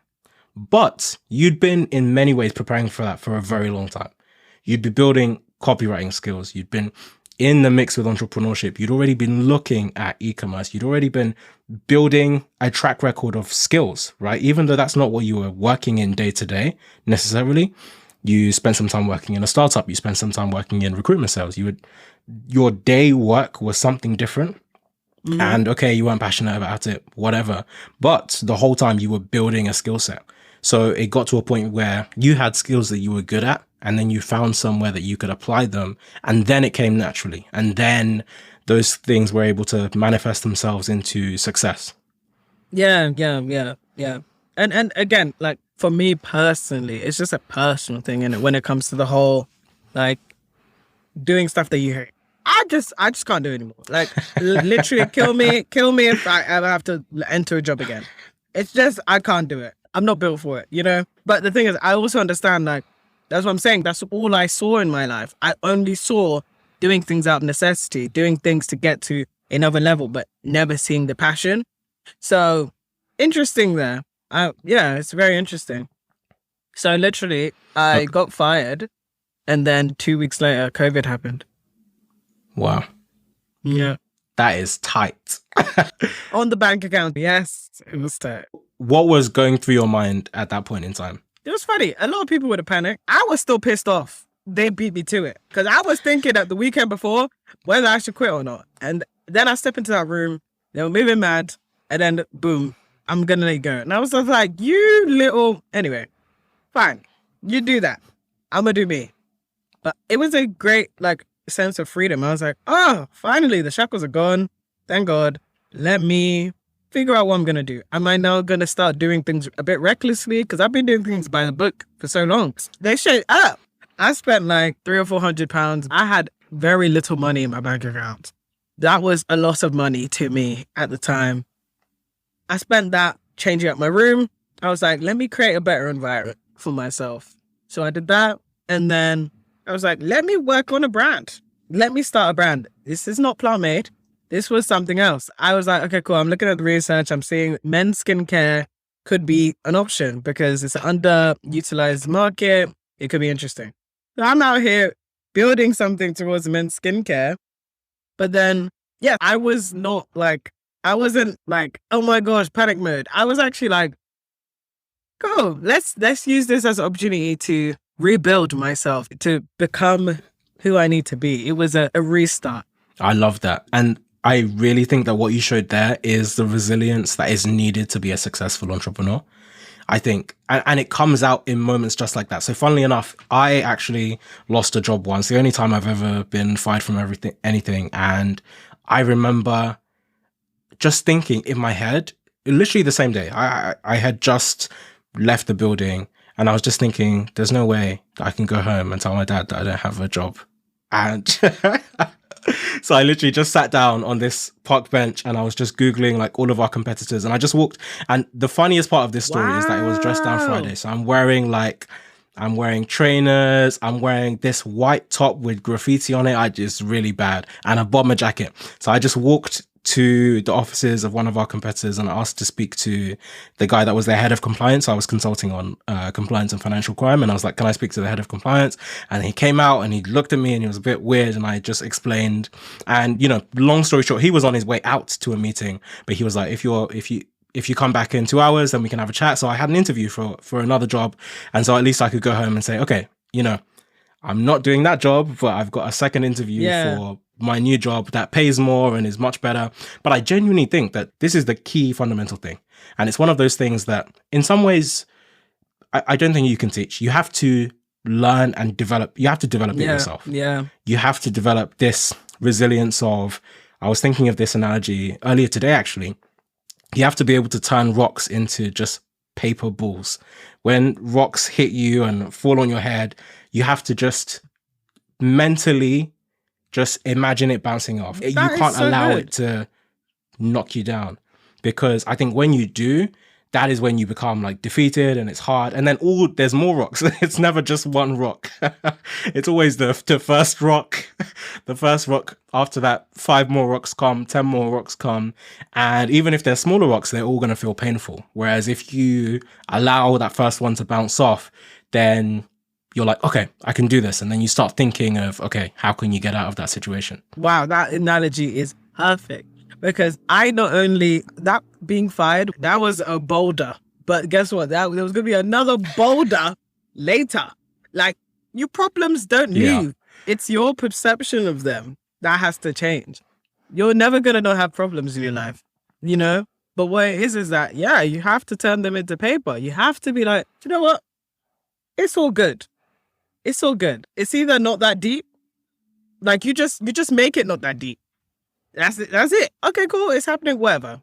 But you'd been in many ways preparing for that for a very long time. You'd be building copywriting skills. You'd been in the mix with entrepreneurship, you'd already been looking at e-commerce. You'd already been building a track record of skills, right? Even though that's not what you were working in day to day necessarily. You spent some time working in a startup. You spent some time working in recruitment sales. Your day work was something different. Mm-hmm. And okay, you weren't passionate about it, whatever. But the whole time you were building a skill set. So it got to a point where you had skills that you were good at, and then you found somewhere that you could apply them. And then it came naturally. And then those things were able to manifest themselves into success. Yeah. And again, like for me personally, it's just a personal thing. And when it comes to the whole, like doing stuff that you hate, I just can't do it anymore. Like literally kill me if I ever have to enter a job again. It's just, I can't do it. I'm not built for it, you know? But the thing is, I also understand, like, that's what I'm saying. That's all I saw in my life. I only saw doing things out of necessity, doing things to get to another level, but never seeing the passion. So interesting there. Yeah, it's very interesting. So literally, I got fired, and then 2 weeks later, COVID happened. Wow. Yeah. That is tight. On the bank account. Yes, it was tight. What was going through your mind at that point in time? It was funny. A lot of people would have panicked. I was still pissed off. They beat me to it. Because I was thinking that the weekend before whether I should quit or not. And then I step into that room. They were moving mad. And then, boom, I'm going to let you go. And I was just like, you little... Anyway, fine. You do that. I'm going to do me. But it was a great, like, sense of freedom. I was like, oh, finally, the shackles are gone. Thank God. Let me figure out what I'm going to do. Am I now going to start doing things a bit recklessly? Because I've been doing things by the book for so long. They showed up. I spent like £300 or £400. I had very little money in my bank account. That was a lot of money to me at the time. I spent that changing up my room. I was like, let me create a better environment for myself. So I did that. And then I was like, let me work on a brand. Let me start a brand. This is not Plantmade. This was something else. I was like, okay, cool. I'm looking at the research. I'm seeing men's skincare could be an option because it's an underutilized market. It could be interesting. So I'm out here building something towards men's skincare. But then, yeah, I wasn't like, oh my gosh, panic mode. I was actually like, cool, let's use this as an opportunity to rebuild myself, to become who I need to be. It was a restart. I love that. And I really think that what you showed there is the resilience that is needed to be a successful entrepreneur. I think, and it comes out in moments just like that. So funnily enough, I actually lost a job once, the only time I've ever been fired from anything. And I remember just thinking in my head, literally the same day, I had just left the building and I was just thinking, there's no way that I can go home and tell my dad that I don't have a job. And so I literally just sat down on this park bench and I was just Googling like all of our competitors, and I just walked. And the funniest part of this story is that it was Dress Down Friday. So I'm wearing trainers, I'm wearing this white top with graffiti on it. It's really bad, and a bomber jacket. So I just walked to the offices of one of our competitors and I asked to speak to the guy that was their head of compliance. I was consulting on compliance and financial crime, and I was like, can I speak to the head of compliance? And he came out and he looked at me and he was a bit weird, and I just explained. And, you know, long story short, he was on his way out to a meeting, but he was like, if you come back in 2 hours, then we can have a chat. So I had an interview for another job, and so at least I could go home and say, okay, you know, I'm not doing that job, but I've got a second interview for my new job that pays more and is much better. But I genuinely think that this is the key fundamental thing. And it's one of those things that in some ways, I don't think you can teach. You have to learn and develop. You have to develop it yourself. Yeah. You have to develop this resilience of, I was thinking of this analogy earlier today, actually. You have to be able to turn rocks into just paper balls. When rocks hit you and fall on your head, you have to just mentally just imagine it bouncing off. You can't allow it to knock you down, because I think when you do, that is when you become like defeated and it's hard. And then there's more rocks. It's never just one rock. It's always the first rock, the first rock. After that, 5 more rocks come, 10 more rocks come. And even if they're smaller rocks, they're all going to feel painful. Whereas if you allow that first one to bounce off, then you're like, okay, I can do this. And then you start thinking of, okay, how can you get out of that situation? Wow, that analogy is perfect. Because I not only, that being fired, that was a boulder. But guess what? There was going to be another boulder later. Like, your problems don't move. It's your perception of them that has to change. You're never going to not have problems in your life, you know? But what it is that, yeah, you have to turn them into paper. You have to be like, you know what? It's all good. It's all good. It's either not that deep. Like, you just make it not that deep. That's it. That's it. Okay, cool. It's happening. Whatever.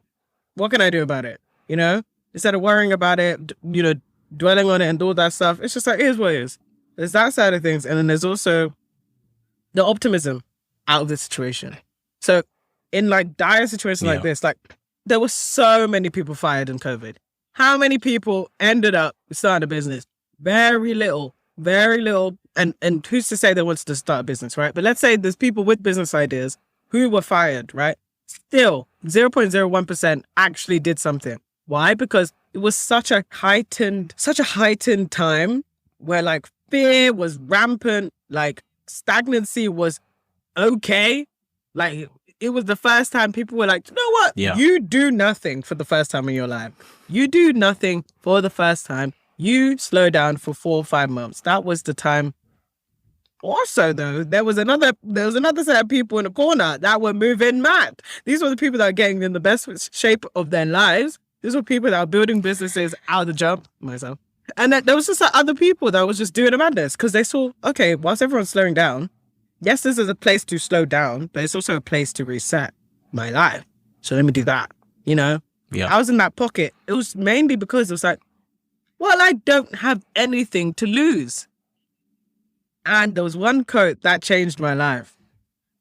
What can I do about it? You know, instead of worrying about it, you know, dwelling on it and all that stuff, it's just like, here's what it is. There's that side of things. And then there's also the optimism out of the situation. So in like dire situations like this, like there were so many people fired in COVID. How many people ended up starting a business? Very little. And who's to say they wanted to start a business, right? But let's say there's people with business ideas who were fired, right? Still, 0.01% actually did something. Why? Because it was such a heightened time where like fear was rampant, like stagnancy was okay. Like it was the first time people were like, you know what? Yeah. You do nothing for the first time in your life. You do nothing for the first time. You slow down for 4 or 5 months. That was the time. Also, though, there was another set of people in the corner that were moving mad. These were the people that are getting in the best shape of their lives. These were people that are building businesses out of the jump, myself. And then there was just other people that was just doing a madness because they saw, okay, whilst everyone's slowing down, yes, this is a place to slow down, but it's also a place to reset my life. So let me do that, you know? Yeah. I was in that pocket. It was mainly because it was like, well, I don't have anything to lose. And there was one quote that changed my life.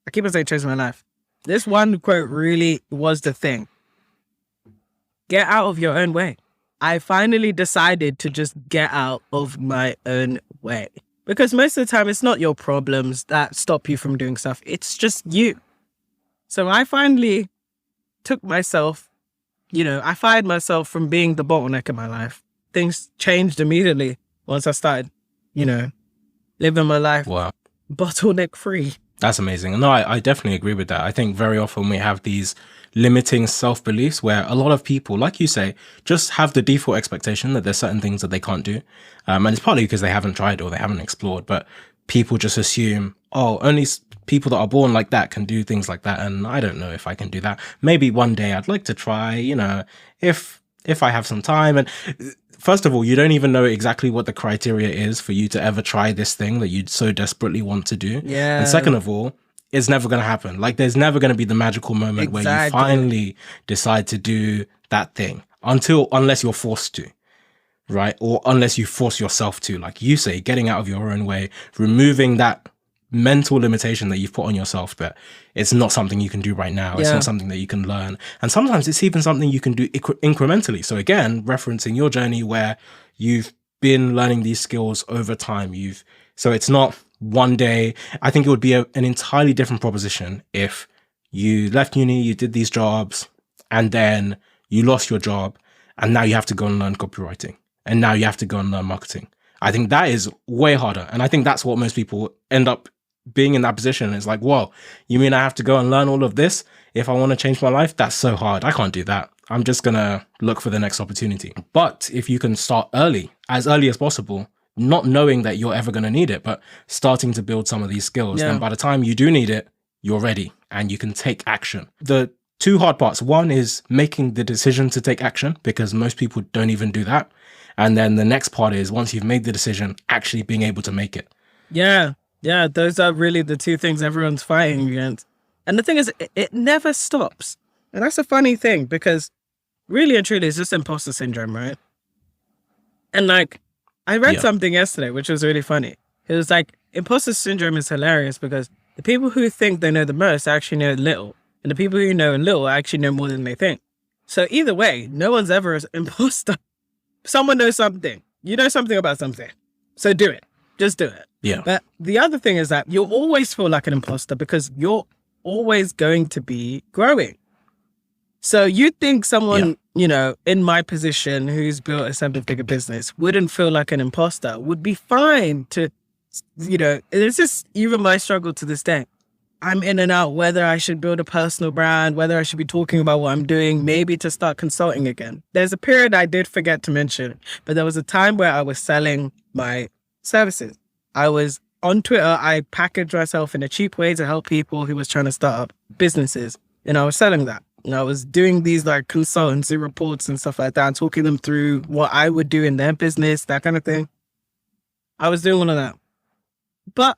I keep on saying changed my life. This one quote really was the thing. Get out of your own way. I finally decided to just get out of my own way. Because most of the time, it's not your problems that stop you from doing stuff. It's just you. So I finally took myself, you know, I fired myself from being the bottleneck in my life. Things changed immediately once I started, you know, living my life bottleneck free. That's amazing. No, I definitely agree with that. I think very often we have these limiting self-beliefs where a lot of people, like you say, just have the default expectation that there's certain things that they can't do. And it's partly because they haven't tried or they haven't explored, but people just assume, oh, only people that are born like that can do things like that. And I don't know if I can do that. Maybe one day I'd like to try, you know, if I have some time. And first of all, you don't even know exactly what the criteria is for you to ever try this thing that you so desperately want to do. Yeah. And second of all, it's never going to happen. Like there's never going to be the magical moment where you finally decide to do that thing unless you're forced to, right? Or unless you force yourself to, like you say, getting out of your own way, removing that mental limitation that you've put on yourself that it's not something you can do right now. It's not something that you can learn. And sometimes it's even something you can do incrementally. So again, referencing your journey where you've been learning these skills over time. So it's not one day. I think it would be an entirely different proposition if you left uni, you did these jobs, and then you lost your job, and now you have to go and learn copywriting, and now you have to go and learn marketing. I think that is way harder. And I think that's what most people end up being in that position. It's like, whoa, you mean I have to go and learn all of this if I want to change my life? That's so hard. I can't do that. I'm just going to look for the next opportunity. But if you can start early as possible, not knowing that you're ever going to need it, but starting to build some of these skills, then by the time you do need it, you're ready and you can take action. The two hard parts. One is making the decision to take action, because most people don't even do that. And then the next part is once you've made the decision, actually being able to make it. Yeah. Yeah. Those are really the two things everyone's fighting against. And the thing is, it never stops. And that's a funny thing, because really and truly it's just impostor syndrome, right? And like, I read something yesterday, which was really funny. It was like, impostor syndrome is hilarious because the people who think they know the most actually know little. And the people who know little actually know more than they think. So either way, no one's ever an imposter. Someone knows something. You know something about something. So do it. Just do it. Yeah. But the other thing is that you'll always feel like an imposter because you're always going to be growing. So you think someone, you know, in my position who's built a 7-figure business wouldn't feel like an imposter, would be fine to it's just even my struggle to this day. I'm in and out whether I should build a personal brand, whether I should be talking about what I'm doing, maybe to start consulting again. There's a period I did forget to mention, but there was a time where I was selling my services. I was on Twitter. I packaged myself in a cheap way to help people who was trying to start up businesses. And I was selling that. And I was doing these like consultancy reports and stuff like that, and talking them through what I would do in their business, that kind of thing. I was doing all of that. But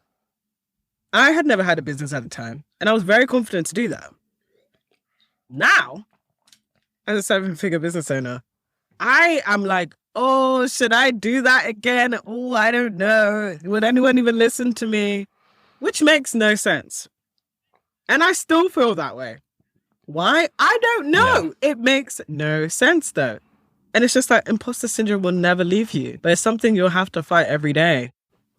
I had never had a business at the time, and I was very confident to do that. Now, as a 7-figure business owner, I am like, oh, should I do that again? Oh, I don't know. Would anyone even listen to me? Which makes no sense. And I still feel that way. Why? I don't know. Yeah. It makes no sense, though. And it's just like imposter syndrome will never leave you, but it's something you'll have to fight every day.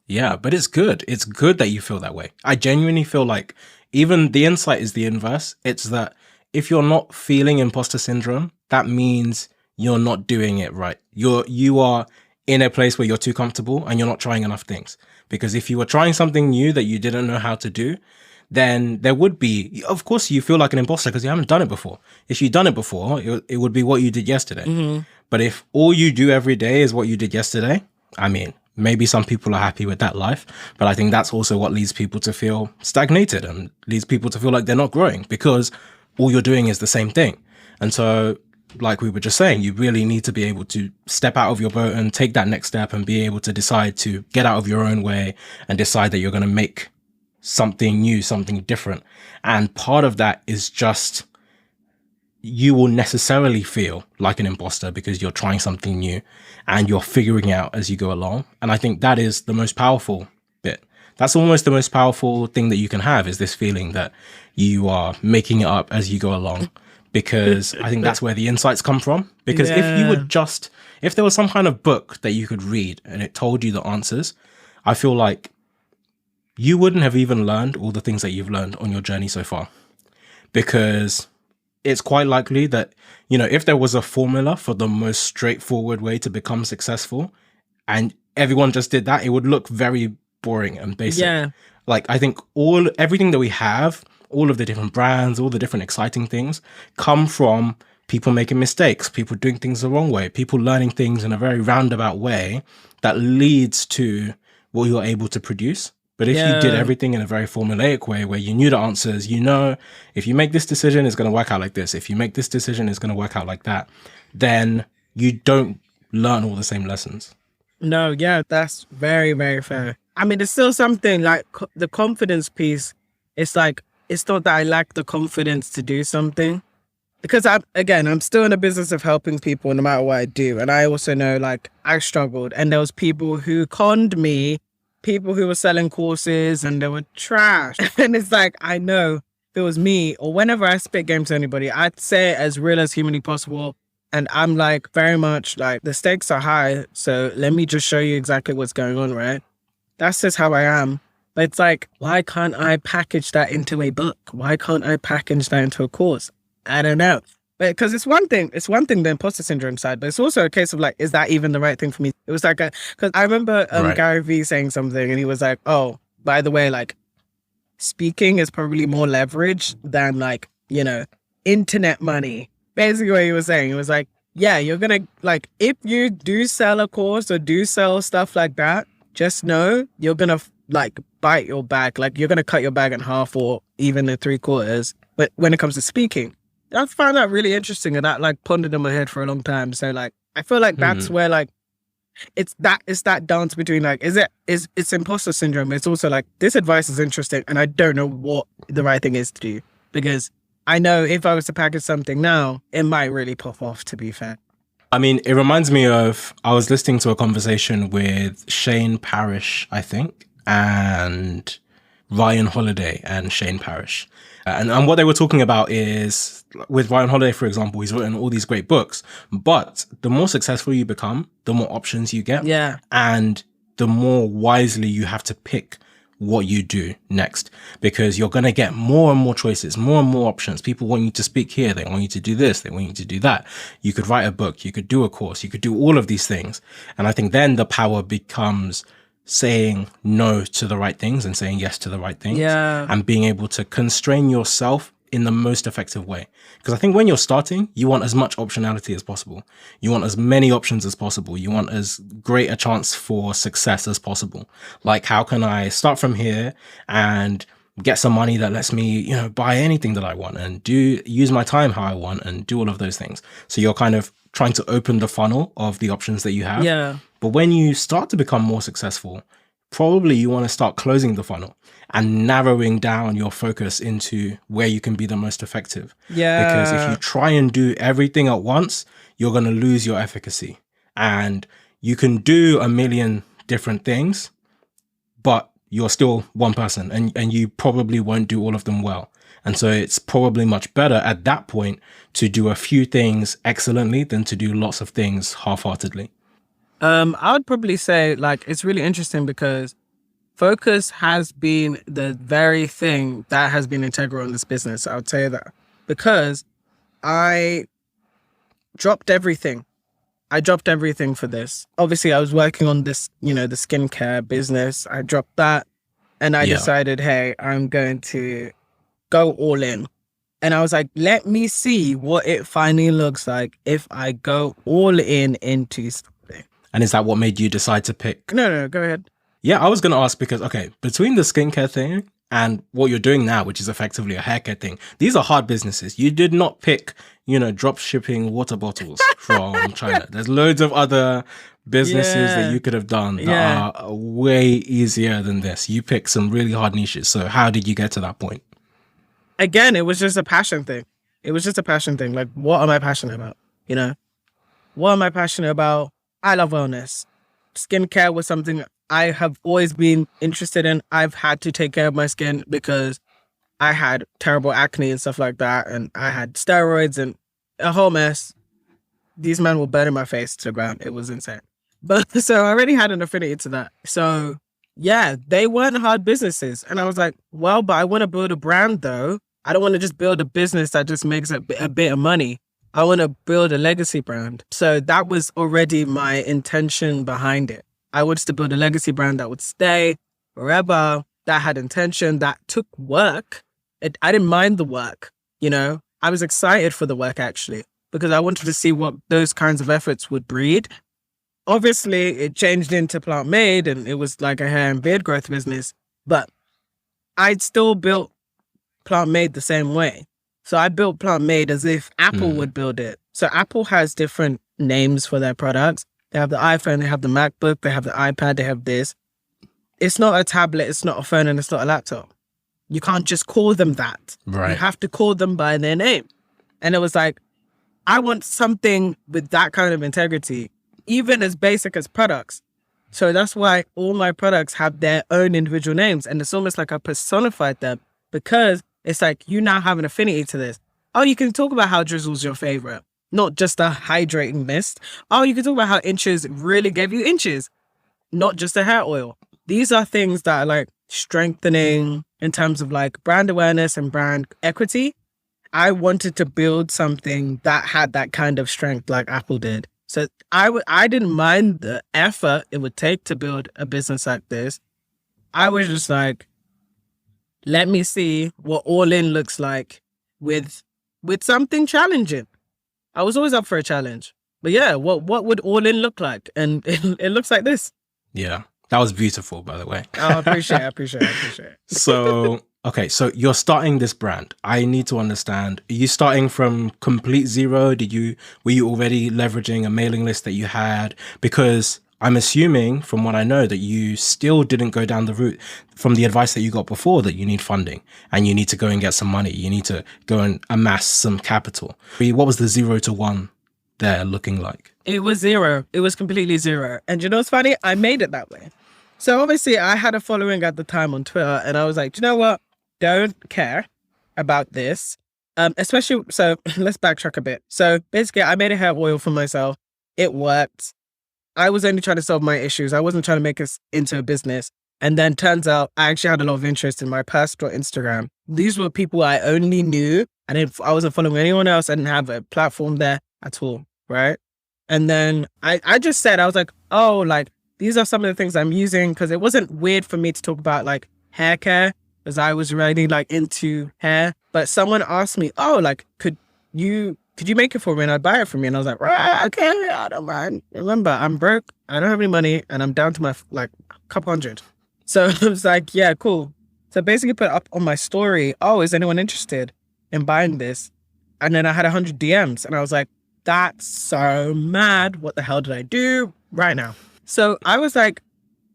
Yeah, but it's good. It's good that you feel that way. I genuinely feel like even the insight is the inverse. It's that if you're not feeling imposter syndrome, that means you're not doing it right. You are in a place where you're too comfortable and you're not trying enough things. Because if you were trying something new that you didn't know how to do, then there would be, of course, you feel like an imposter because you haven't done it before. If you'd done it before, it would be what you did yesterday. Mm-hmm. But if all you do every day is what you did yesterday, I mean, maybe some people are happy with that life, but I think that's also what leads people to feel stagnated and leads people to feel like they're not growing because all you're doing is the same thing. And so, like we were just saying, you really need to be able to step out of your boat and take that next step and be able to decide to get out of your own way and decide that you're going to make something new, something different. And part of that is just you will necessarily feel like an imposter because you're trying something new and you're figuring out as you go along. And I think that is the most powerful bit. That's almost the most powerful thing that you can have, is this feeling that you are making it up as you go along, because I think that's where the insights come from. Because if there was some kind of book that you could read and it told you the answers, I feel like you wouldn't have even learned all the things that you've learned on your journey so far. Because it's quite likely that, if there was a formula for the most straightforward way to become successful and everyone just did that, it would look very boring and basic. Yeah. Like, I think everything that we have, all of the different brands, all the different exciting things come from people making mistakes, people doing things the wrong way, people learning things in a very roundabout way that leads to what you're able to produce. But if you did everything in a very formulaic way where you knew the answers, if you make this decision, it's going to work out like this. If you make this decision, it's going to work out like that. Then you don't learn all the same lessons. No, yeah, that's very, very fair. I mean, it's still something like the confidence piece. It's like, it's not that I lack the confidence to do something. Because I'm still in the business of helping people no matter what I do. And I also know, like, I struggled. And there was people who conned me, people who were selling courses, and they were trash. And it's like, I know if it was me, or whenever I spit game to anybody, I'd say it as real as humanly possible. And I'm like, very much like, the stakes are high, so let me just show you exactly what's going on, right? That's just how I am. But it's like, why can't I package that into a book? Why can't I package that into a course? I don't know. But because it's one thing, the imposter syndrome side, but it's also a case of like, is that even the right thing for me? It was like, because I remember Gary Vee saying something and he was like, oh, by the way, like, speaking is probably more leverage than like, internet money. Basically what he was saying, it was like, yeah, you're going to, like, if you do sell a course or do sell stuff like that, just know you're going to like bite your back. Like, you're going to cut your bag in half or even in 3/4. But when it comes to speaking, I found that really interesting, and that like pondered in my head for a long time. So like, I feel like that's where like, it's that dance between like, it's imposter syndrome. It's also like, this advice is interesting and I don't know what the right thing is to do, because I know if I was to package something now, it might really pop off, to be fair. I mean, it reminds me of, I was listening to a conversation with Shane Parrish, I think, and Ryan Holiday and Shane Parrish. And what they were talking about is, with Ryan Holiday, for example, he's written all these great books, but the more successful you become, the more options you get. Yeah. And the more wisely you have to pick what you do next, because you're going to get more and more choices, more and more options. People want you to speak here. They want you to do this. They want you to do that. You could write a book. You could do a course. You could do all of these things. And I think then the power becomes saying no to the right things and saying yes to the right things, Yeah. and being able to constrain yourself in the most effective way. Because I think when you're starting, you want as much optionality as possible. You want as many options as possible. You want as great a chance for success as possible. Like, how can I start from here and get some money that lets me, buy anything that I want and use my time how I want and do all of those things. So you're kind of trying to open the funnel of the options that you have. Yeah. But when you start to become more successful, probably you want to start closing the funnel and narrowing down your focus into where you can be the most effective. Yeah. Because if you try and do everything at once, you're going to lose your efficacy. And you can do a million different things, but you're still one person and you probably won't do all of them well. And so it's probably much better at that point to do a few things excellently than to do lots of things half-heartedly. I would probably say, like, it's really interesting because focus has been the very thing that has been integral in this business. I would say that because I dropped everything. I dropped everything for this. Obviously, I was working on this, the skincare business. I dropped that and I decided, hey, I'm going to go all in. And I was like, let me see what it finally looks like if I go all in into something. And is that what made you decide to pick? No, go ahead. Yeah, I was going to ask because, between the skincare thing and what you're doing now, which is effectively a haircare thing, these are hard businesses. You did not pick, drop shipping water bottles from China. There's loads of other businesses that you could have done that are way easier than this. You picked some really hard niches. So how did you get to that point? Again, it was just a passion thing. Like, what am I passionate about? What am I passionate about? I love wellness. Skincare was something I have always been interested in. I've had to take care of my skin because I had terrible acne and stuff like that. And I had steroids and a whole mess. These men were burning my face to the ground. It was insane. But so I already had an affinity to that. So yeah, they weren't hard businesses. And I was like, well, but I want to build a brand though. I don't want to just build a business that just makes a bit of money. I want to build a legacy brand. So that was already my intention behind it. I wanted to build a legacy brand that would stay forever, that had intention, that took work. I didn't mind the work, I was excited for the work actually, because I wanted to see what those kinds of efforts would breed. Obviously, it changed into Plantmade and it was like a hair and beard growth business, but I'd still built Plantmade the same way. So I built Plantmade as if Apple would build it. So Apple has different names for their products. They have the iPhone, they have the MacBook, they have the iPad, they have this. It's not a tablet, it's not a phone, and it's not a laptop. You can't just call them that. Right. You have to call them by their name. And it was like, I want something with that kind of integrity, even as basic as products. So that's why all my products have their own individual names. And it's almost like I personified them because it's like, you now have an affinity to this. Oh, you can talk about how Drizzle's your favorite, not just a hydrating mist. Oh, you can talk about how Inches really gave you inches, not just a hair oil. These are things that are like strengthening in terms of like brand awareness and brand equity. I wanted to build something that had that kind of strength like Apple did. So I didn't mind the effort it would take to build a business like this. I was just like, let me see what all in looks like with something challenging. I was always up for a challenge. But yeah, what would all in look like? And it looks like this. Yeah, that was beautiful, by the way. Oh, I appreciate it. So, okay, so you're starting this brand. I need to understand, are you starting from complete zero? Were you already leveraging a mailing list that you had? Because I'm assuming from what I know that you still didn't go down the route from the advice that you got before that you need funding and you need to go and get some money. You need to go and amass some capital. What was the 0 to 1 there looking like? It was zero. It was completely zero. And you know what's funny? I made it that way. So obviously I had a following at the time on Twitter and I was like, you know what? Don't care about this. Especially, so let's backtrack a bit. So basically I made a hair oil for myself. It worked. I was only trying to solve my issues. I wasn't trying to make us into a business. And then turns out I actually had a lot of interest in my personal Instagram. These were people I only knew. I wasn't following anyone else. I didn't have a platform there at all, right? And then I just said, I was like, oh, like these are some of the things I'm using, because it wasn't weird for me to talk about like hair care, because I was already like into hair. But someone asked me, oh, like, could you make it for me and I'd buy it from you? And I was like, right, okay, I don't mind. Remember, I'm broke, I don't have any money, and I'm down to my like couple hundred. So I was like, yeah, cool. So basically put up on my story, oh, is anyone interested in buying this? And then I had 100 DMs and I was like, that's so mad. What the hell did I do right now? So I was like,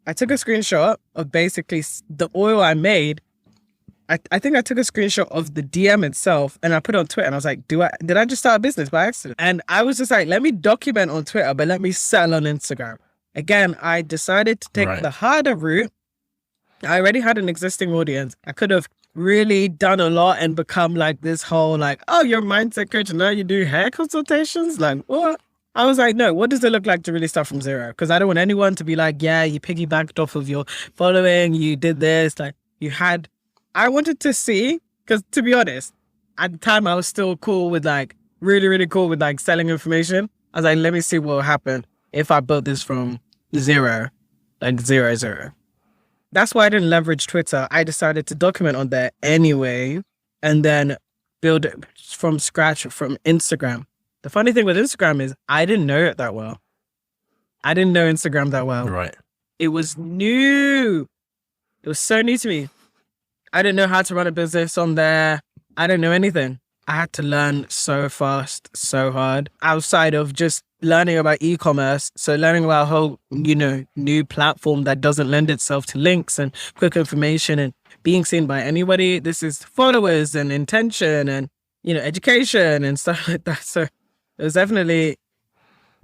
I took a screenshot of basically the oil I made. I think I took a screenshot of the DM itself and I put it on Twitter, and I was like, did I just start a business by accident? And I was just like, let me document on Twitter, but let me sell on Instagram. Again, I decided to take the harder route. I already had an existing audience. I could have really done a lot and become like this whole like, oh, you're a mindset coach and now you do hair consultations? Like, what? I was like, no, what does it look like to really start from zero? Because I don't want anyone to be like, yeah, you piggybacked off of your following, you did this, like I wanted to see, because to be honest, at the time I was still cool with like, really, really cool with like selling information. I was like, let me see what will happen if I built this from zero, like 0. That's why I didn't leverage Twitter. I decided to document on there anyway, and then build it from scratch from Instagram. The funny thing with Instagram is I didn't know it that well. I didn't know Instagram that well. Right. It was new. It was so new to me. I didn't know how to run a business on there. I didn't know anything. I had to learn so fast, so hard, outside of just learning about e-commerce. So learning about a whole, new platform that doesn't lend itself to links and quick information and being seen by anybody. This is followers and intention and, education and stuff like that. So it was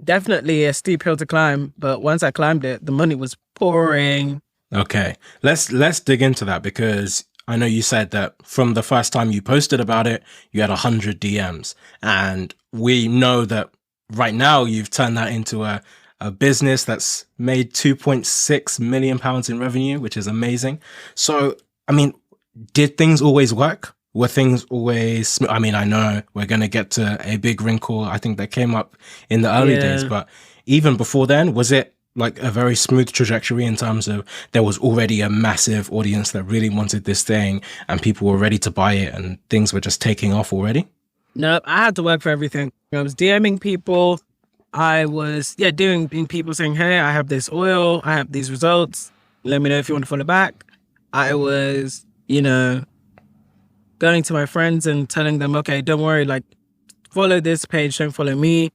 definitely a steep hill to climb. But once I climbed it, the money was pouring. Okay, let's dig into that, because I know you said that from the first time you posted about it, you had 100 DMs. And we know that right now you've turned that into a business that's made £2.6 million in revenue, which is amazing. So, I mean, did things always work? Were things always, I mean, I know we're going to get to a big wrinkle, I think, that came up in the early days, but even before then, was it like a very smooth trajectory in terms of there was already a massive audience that really wanted this thing and people were ready to buy it and things were just taking off already? No, I had to work for everything. I was DMing people. I was, doing people saying, hey, I have this oil. I have these results. Let me know if you want to follow back. I was, going to my friends and telling them, okay, don't worry, like, follow this page, don't follow me.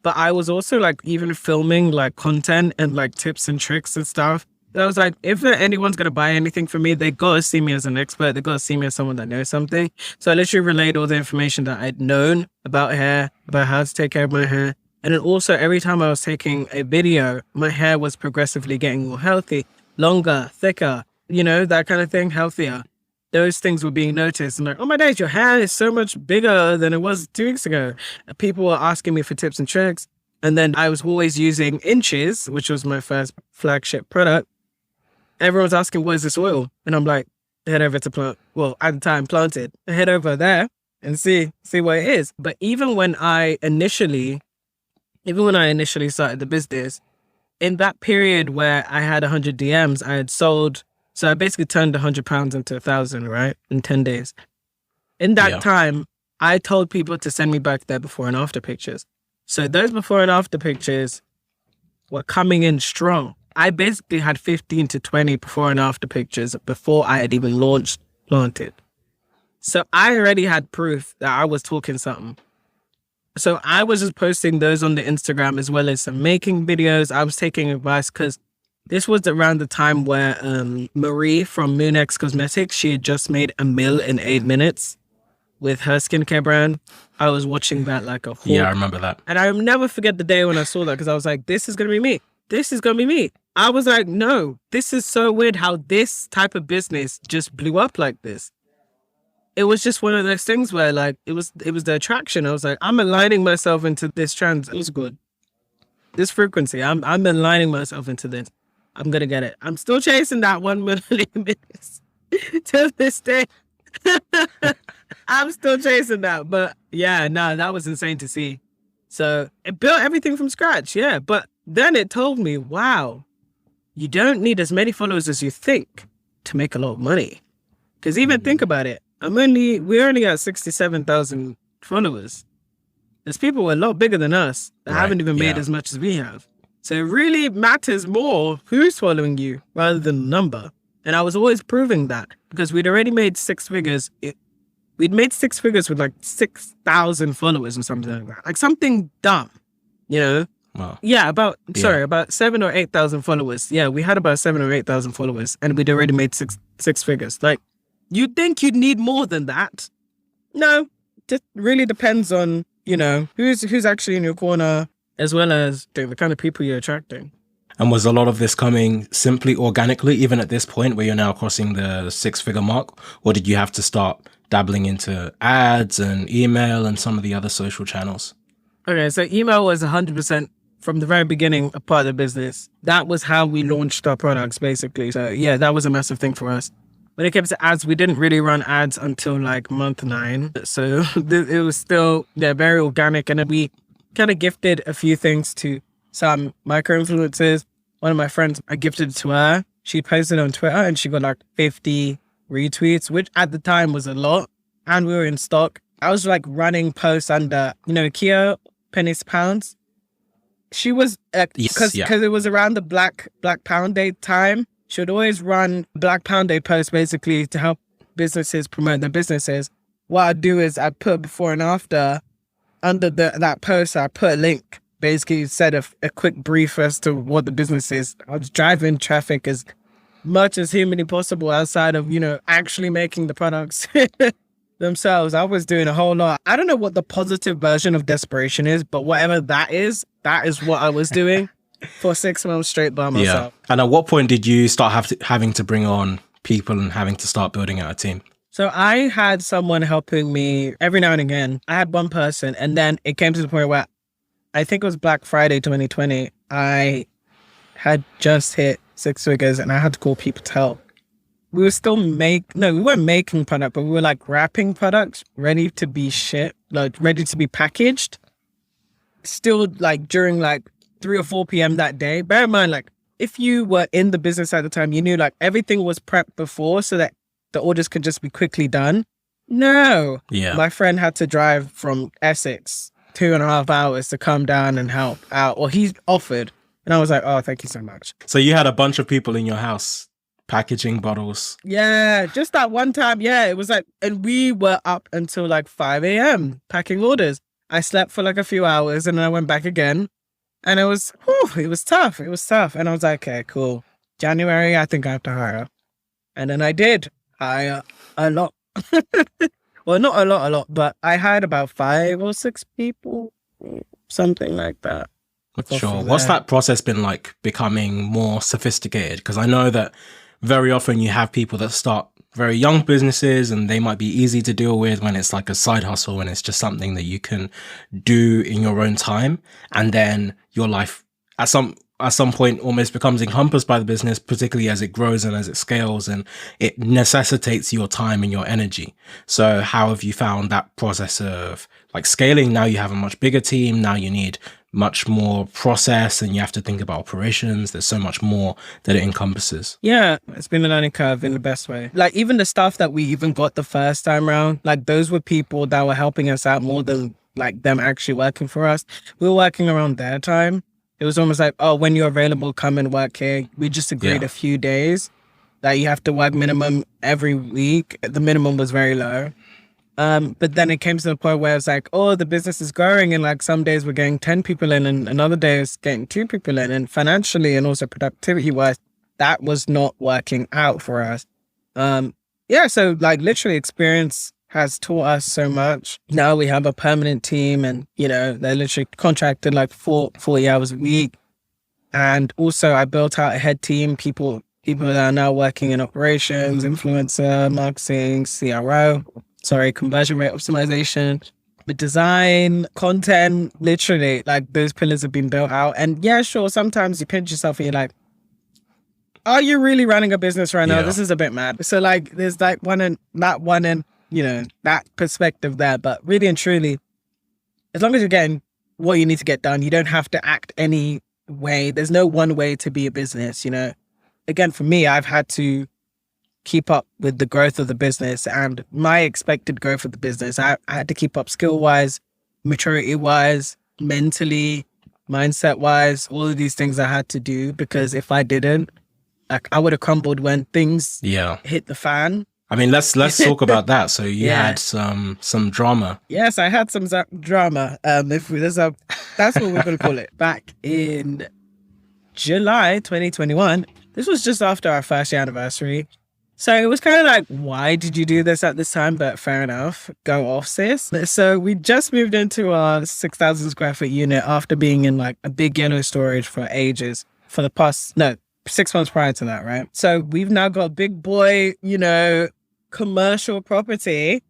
But I was also like even filming like content and like tips and tricks and stuff. I was like, if anyone's going to buy anything from me, they got to see me as an expert. They got to see me as someone that knows something. So I literally relayed all the information that I'd known about hair, about how to take care of my hair. And then also every time I was taking a video, my hair was progressively getting more healthy, longer, thicker, that kind of thing, healthier. Those things were being noticed. And like, oh my days, your hair is so much bigger than it was 2 weeks ago. People were asking me for tips and tricks. And then I was always using Inches, which was my first flagship product. Everyone's asking, what is this oil? And I'm like, head over to at the time, Planted. Head over there and see what it is. But even when I initially started the business, in that period where I had 100 DMs, I had sold. So I basically turned £100 into 1,000, right? In 10 days. In that time, I told people to send me back their before and after pictures. So those before and after pictures were coming in strong. I basically had 15 to 20 before and after pictures before I had even launched Planted. So I already had proof that I was talking something. So I was just posting those on the Instagram as well as some making videos. I was taking advice because this was around the time where Marie from Moonex Cosmetics, she had just made $1 million in 8 minutes with her skincare brand. I was watching that like a whole... Yeah, I remember that. And I'll never forget the day when I saw that, because I was like, this is going to be me. This is going to be me. I was like, no, this is so weird how this type of business just blew up like this. It was just one of those things where like, it was the attraction. I was like, I'm aligning myself into this trend. It was good. This frequency, I'm aligning myself into this. I'm going to get it. I'm still chasing that 1 million minutes till this day. I'm still chasing that. But yeah, no, that was insane to see. So it built everything from scratch. Yeah. But then it told me, wow, you don't need as many followers as you think to make a lot of money. Because even think about it, we're only at 67,000 followers. There's people a lot bigger than us that haven't even made as much as we have. So it really matters more who's following you rather than the number. And I was always proving that because we'd already made 6 figures. We'd made 6 figures with like 6,000 followers or something like that. Like something dumb, you know? Wow. Yeah, about 7 or 8,000 followers. Yeah, we had about 7 or 8,000 followers and we'd already made six figures. Like, you'd think you'd need more than that. No, it really depends on, you know, who's actually in your corner as well as the kind of people you're attracting. And was a lot of this coming simply organically, even at this point where you're now crossing the 6-figure mark? Or did you have to start dabbling into ads and email and some of the other social channels? Okay, so email was 100% from the very beginning a part of the business. That was how we launched our products, basically. So yeah, that was a massive thing for us. When it came to ads, we didn't really run ads until like month 9. So it was still very organic. And then we kind of gifted a few things to some micro-influencers. One of my friends, I gifted it to her. She posted on Twitter and she got like 50 retweets, which at the time was a lot. And we were in stock. I was like running posts under, you know, Kia, pennies, pounds. She was, because it was around the Black Pound Day time. She would always run Black Pound Day posts basically to help businesses promote their businesses. What I'd do is I'd put before and after under that post. I put a link, basically said a quick brief as to what the business is. I was driving traffic as much as humanly possible outside of, you know, actually making the products themselves. I was doing a whole lot. I don't know what the positive version of desperation is, but whatever that is what I was doing for 6 months straight by myself. Yeah. And at what point did you start having to bring on people and having to start building out a team? So I had someone helping me every now and again. I had one person, and then it came to the point where I think it was Black Friday 2020. I had just hit 6 figures and I had to call people to help. We were still we weren't making product, but we were like wrapping products ready to be shipped, like ready to be packaged. Still like during like 3 or 4 p.m. that day. Bear in mind, like if you were in the business at the time, you knew like everything was prepped before so that the orders could just be quickly done. No. Yeah. My friend had to drive from Essex 2.5 hours to come down and help out, or he offered. And I was like, oh, thank you so much. So you had a bunch of people in your house packaging bottles. Yeah, just that one time. Yeah, it was like, and we were up until like 5 a.m. packing orders. I slept for like a few hours and then I went back again. And it was tough. It was tough. And I was like, okay, cool. January, I think I have to hire. And then I did hire a lot. Well, not a lot, but I hired about 5 or 6 people, something like that. Sure. What's that process been like becoming more sophisticated? Because I know that very often you have people that start very young businesses and they might be easy to deal with when it's like a side hustle and it's just something that you can do in your own time. And then your life at some point almost becomes encompassed by the business, particularly as it grows and as it scales, and it necessitates your time and your energy. So how have you found that process of like scaling? Now you have a much bigger team. Now you need much more process and you have to think about operations. There's so much more that it encompasses. Yeah, it's been a learning curve in the best way. Like even the stuff that we even got the first time around, like those were people that were helping us out more than like them actually working for us. We were working around their time. It was almost like, oh, when you're available, come and work here. We just agreed a few days that you have to work minimum every week. The minimum was very low. But then it came to the point where it's like, oh, the business is growing and like some days we're getting 10 people in and another day is getting 2 people in, and financially and also productivity wise, that was not working out for us. So like literally experience has taught us so much. Now we have a permanent team and, you know, they're literally contracted like 40 hours a week. And also I built out a head team, people that are now working in operations, influencer, marketing, conversion rate optimization, the design, content, literally like those pillars have been built out. And yeah, sure, sometimes you pinch yourself and you're like, are you really running a business right now? This is a bit mad. So like there's like you know, that perspective there. But really and truly, as long as you're getting what you need to get done, you don't have to act any way. There's no one way to be a business, you know. again, for me, I've had to keep up with the growth of the business and my expected growth of the business. I had to keep up skill-wise, maturity-wise, mentally, mindset-wise, all of these things I had to do, because if I didn't, like, I would have crumbled when things hit the fan. I mean, let's talk about that. So you had some drama. Yes, I had some drama. That's what we're going to call it. Back in July 2021, this was just after our first year anniversary. So it was kind of like, why did you do this at this time? But fair enough, go off, sis. So we just moved into our 6,000 square foot unit after being in like a big yellow storage for ages, for the past, 6 months prior to that, right? So we've now got a big boy, commercial property.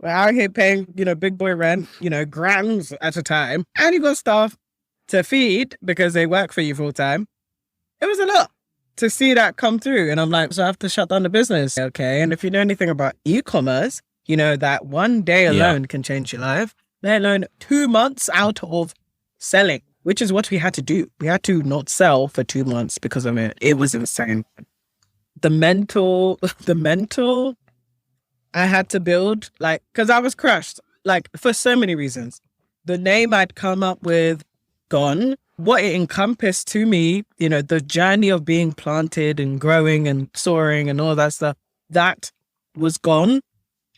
We're out here paying, big boy rent, grams at a time. And you got staff to feed because they work for you full time. It was a lot to see that come through. And I'm like, so I have to shut down the business. Okay. And if you know anything about e-commerce, you know that one day alone can change your life, let alone 2 months out of selling, which is what we had to do. We had to not sell for 2 months because of it. It was insane. The mental I had to build, like, because I was crushed, like, for so many reasons. The name I'd come up with, gone. What it encompassed to me, the journey of being planted and growing and soaring and all that stuff, that was gone.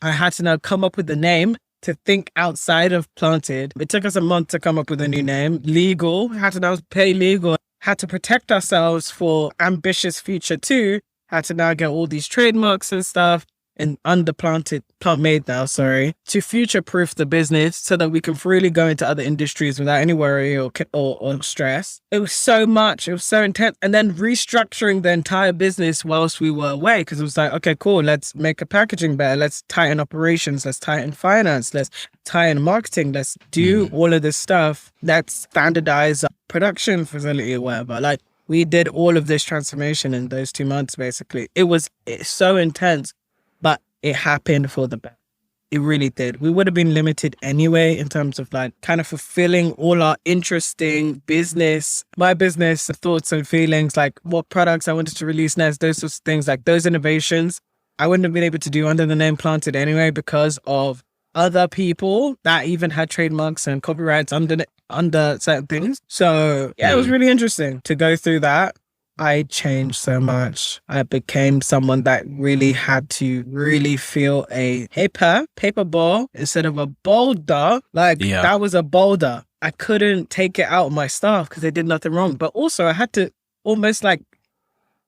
I had to now come up with a name to think outside of planted. It took us a month to come up with a new name. Legal, had to now pay legal, had to protect ourselves for ambitious future too, had to now get all these trademarks and stuff. And under Plantmade now, to future-proof the business so that we can freely go into other industries without any worry or stress. It was so much. It was so intense. And then restructuring the entire business whilst we were away, because it was like, okay, cool, let's make a packaging better. Let's tighten operations. Let's tighten finance. Let's tighten marketing. Let's do all of this stuff. Let's standardize production facility or whatever. Like, we did all of this transformation in those 2 months, basically. It's so intense. But it happened for the best. It really did. We would have been limited anyway in terms of like kind of fulfilling all our interesting my business thoughts and feelings, like what products I wanted to release next, those sorts of things, like those innovations. I wouldn't have been able to do under the name Planted anyway because of other people that even had trademarks and copyrights under certain things. So yeah, it was really interesting to go through that. I changed so much. I became someone that really had to really feel a paper ball instead of a boulder. That was a boulder. I couldn't take it out of my staff because they did nothing wrong. But also I had to almost like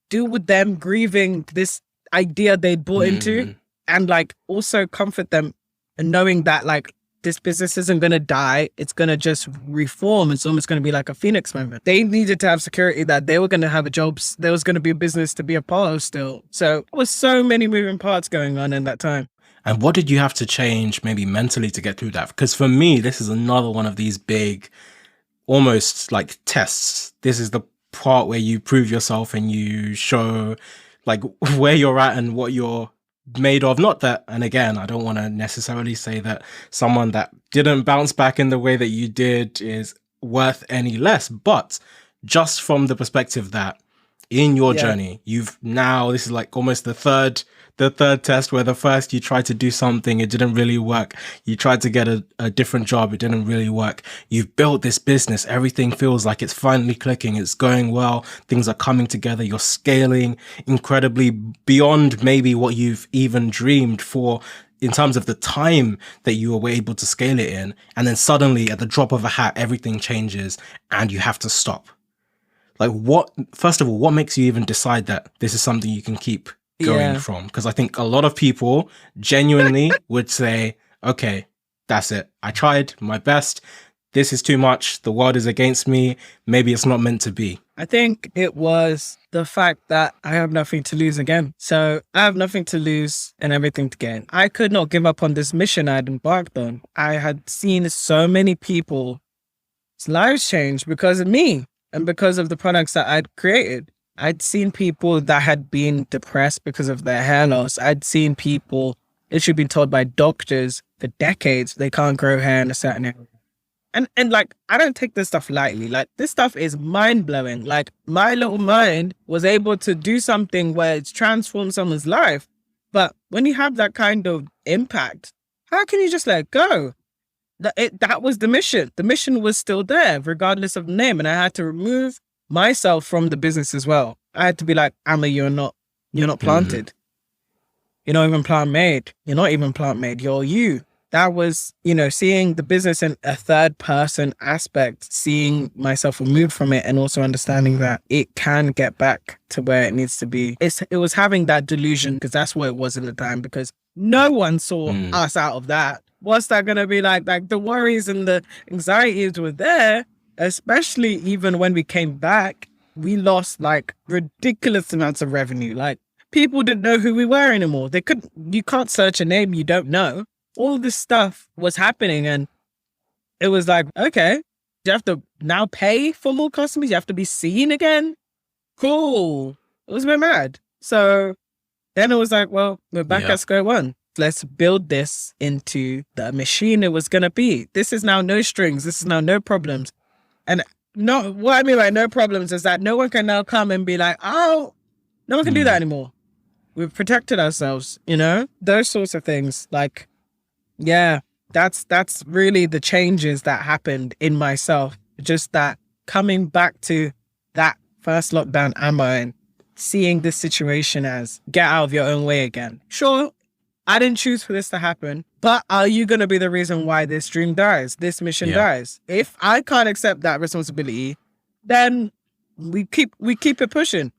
deal with them grieving this idea they'd bought into and like also comfort them and knowing that like this business isn't going to die. It's going to just reform. It's almost going to be like a phoenix moment. They needed to have security that they were going to have a job. There was going to be a business to be a part of still. So there was so many moving parts going on in that time. And what did you have to change maybe mentally to get through that? Because for me, this is another one of these big, almost like tests. This is the part where you prove yourself and you show like where you're at and what you're made of. Not that, and again, I don't want to necessarily say that someone that didn't bounce back in the way that you did is worth any less, but just from the perspective that in your journey, this is like almost the third test, where the first you tried to do something, it didn't really work. You tried to get a different job, it didn't really work. You've built this business, everything feels like it's finally clicking, it's going well, things are coming together, you're scaling incredibly beyond maybe what you've even dreamed for in terms of the time that you were able to scale it in. And then suddenly at the drop of a hat, everything changes and you have to stop. Like first of all, what makes you even decide that this is something you can keep going from? Because I think a lot of people genuinely would say, okay, that's it. I tried my best. This is too much. The world is against me. Maybe it's not meant to be. I think it was the fact that I have nothing to lose again. So I have nothing to lose and everything to gain. I could not give up on this mission I'd embarked on. I had seen so many people's lives change because of me and because of the products that I'd created. I'd seen people that had been depressed because of their hair loss. I'd seen people literally been told by doctors for decades they can't grow hair in a certain area. And like, I don't take this stuff lightly. Like, this stuff is mind blowing. Like, my little mind was able to do something where it's transformed someone's life. But when you have that kind of impact, how can you just let it go? That was the mission. The mission was still there, regardless of the name. And I had to remove myself from the business as well. I had to be like, Ama, you're not planted. You're not even Plantmade. You're not even Plantmade. You're you. That was, seeing the business in a third person aspect, seeing myself removed from it, and also understanding that it can get back to where it needs to be. It was having that delusion, because that's what it was at the time, because no one saw us out of that. What's that going to be like? Like, the worries and the anxieties were there, especially even when we came back, we lost like ridiculous amounts of revenue. Like, people didn't know who we were anymore. You can't search a name you don't know. All this stuff was happening, and it was like, okay, you have to now pay for more customers. You have to be seen again. Cool. It was a bit mad. So then it was like, well, we're back at square one. Let's build this into the machine it was going to be. This is now no strings. This is now no problems. And no, what I mean by no problems is that no one can now come and be like, oh, no one can do that anymore. We've protected ourselves, those sorts of things. Like, yeah, that's really the changes that happened in myself. Just that coming back to that first lockdown Ama and seeing this situation as get out of your own way again. Sure, I didn't choose for this to happen, but are you going to be the reason why this dream dies, this mission dies? If I can't accept that responsibility, then we keep it pushing,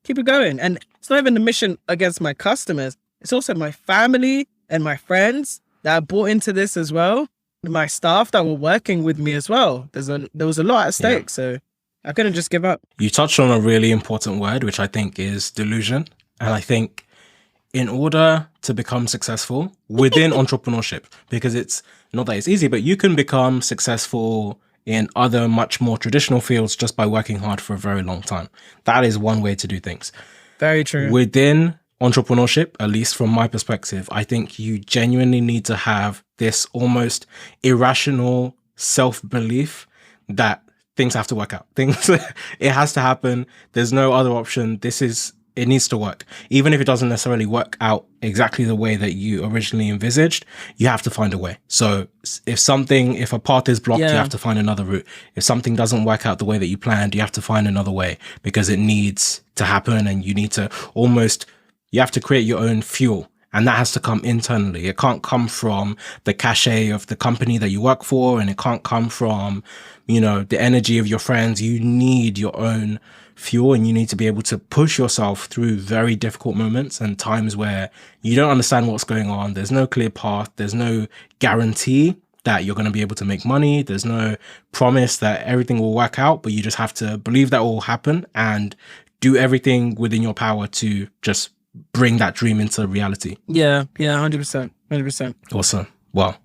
keep it going. And it's not even the mission against my customers. It's also my family and my friends that I bought into this as well. My staff that were working with me as well. There was a lot at stake, so I couldn't just give up. You touched on a really important word, which I think is delusion. And I think in order to become successful within entrepreneurship, because it's not that it's easy, but you can become successful in other much more traditional fields just by working hard for a very long time. That is one way to do things. Very true. Within entrepreneurship, at least from my perspective, I think you genuinely need to have this almost irrational self-belief that things have to work out. It has to happen. There's no other option. It needs to work. Even if it doesn't necessarily work out exactly the way that you originally envisaged, you have to find a way. So if a path is blocked, you have to find another route. If something doesn't work out the way that you planned, you have to find another way, because it needs to happen, and you have to create your own fuel, and that has to come internally. It can't come from the cachet of the company that you work for, and it can't come from, the energy of your friends. You need your own fuel, and you need to be able to push yourself through very difficult moments and times where you don't understand what's going on. There's no clear path. There's no guarantee that you're going to be able to make money. There's no promise that everything will work out, but you just have to believe that will happen and do everything within your power to just bring that dream into reality. Yeah, 100%. Awesome. Well,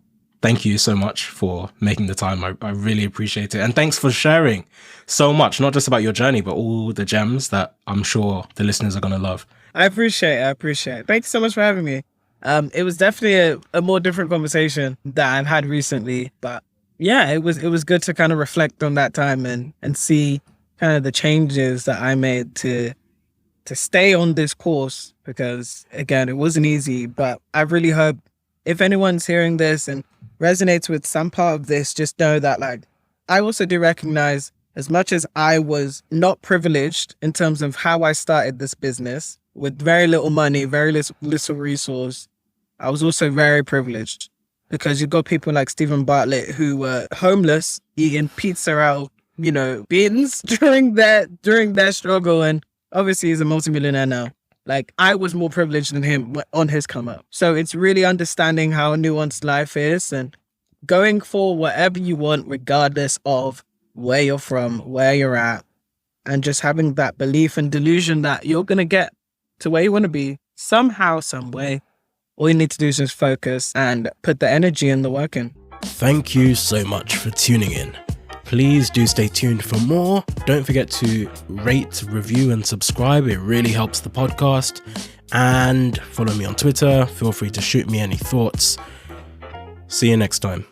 thank you so much for making the time. I really appreciate it. And thanks for sharing so much, not just about your journey, but all the gems that I'm sure the listeners are going to love. I appreciate it. Thanks so much for having me. It was definitely a more different conversation that I've had recently, but yeah, it was good to kind of reflect on that time and see kind of the changes that I made to stay on this course, because again, it wasn't easy. But I really hope if anyone's hearing this and resonates with some part of this, just know that like I also do recognize, as much as I was not privileged in terms of how I started this business with very little money, very little resource, I was also very privileged, because you've got people like Stephen Bartlett who were homeless, eating pizza out, bins during their struggle, and obviously he's a multimillionaire now. Like, I was more privileged than him on his come up. So it's really understanding how nuanced life is and going for whatever you want, regardless of where you're from, where you're at, and just having that belief and delusion that you're going to get to where you want to be somehow, some way. All you need to do is just focus and put the energy and the work in. Thank you so much for tuning in. Please do stay tuned for more. Don't forget to rate, review, and subscribe. It really helps the podcast. And follow me on Twitter. Feel free to shoot me any thoughts. See you next time.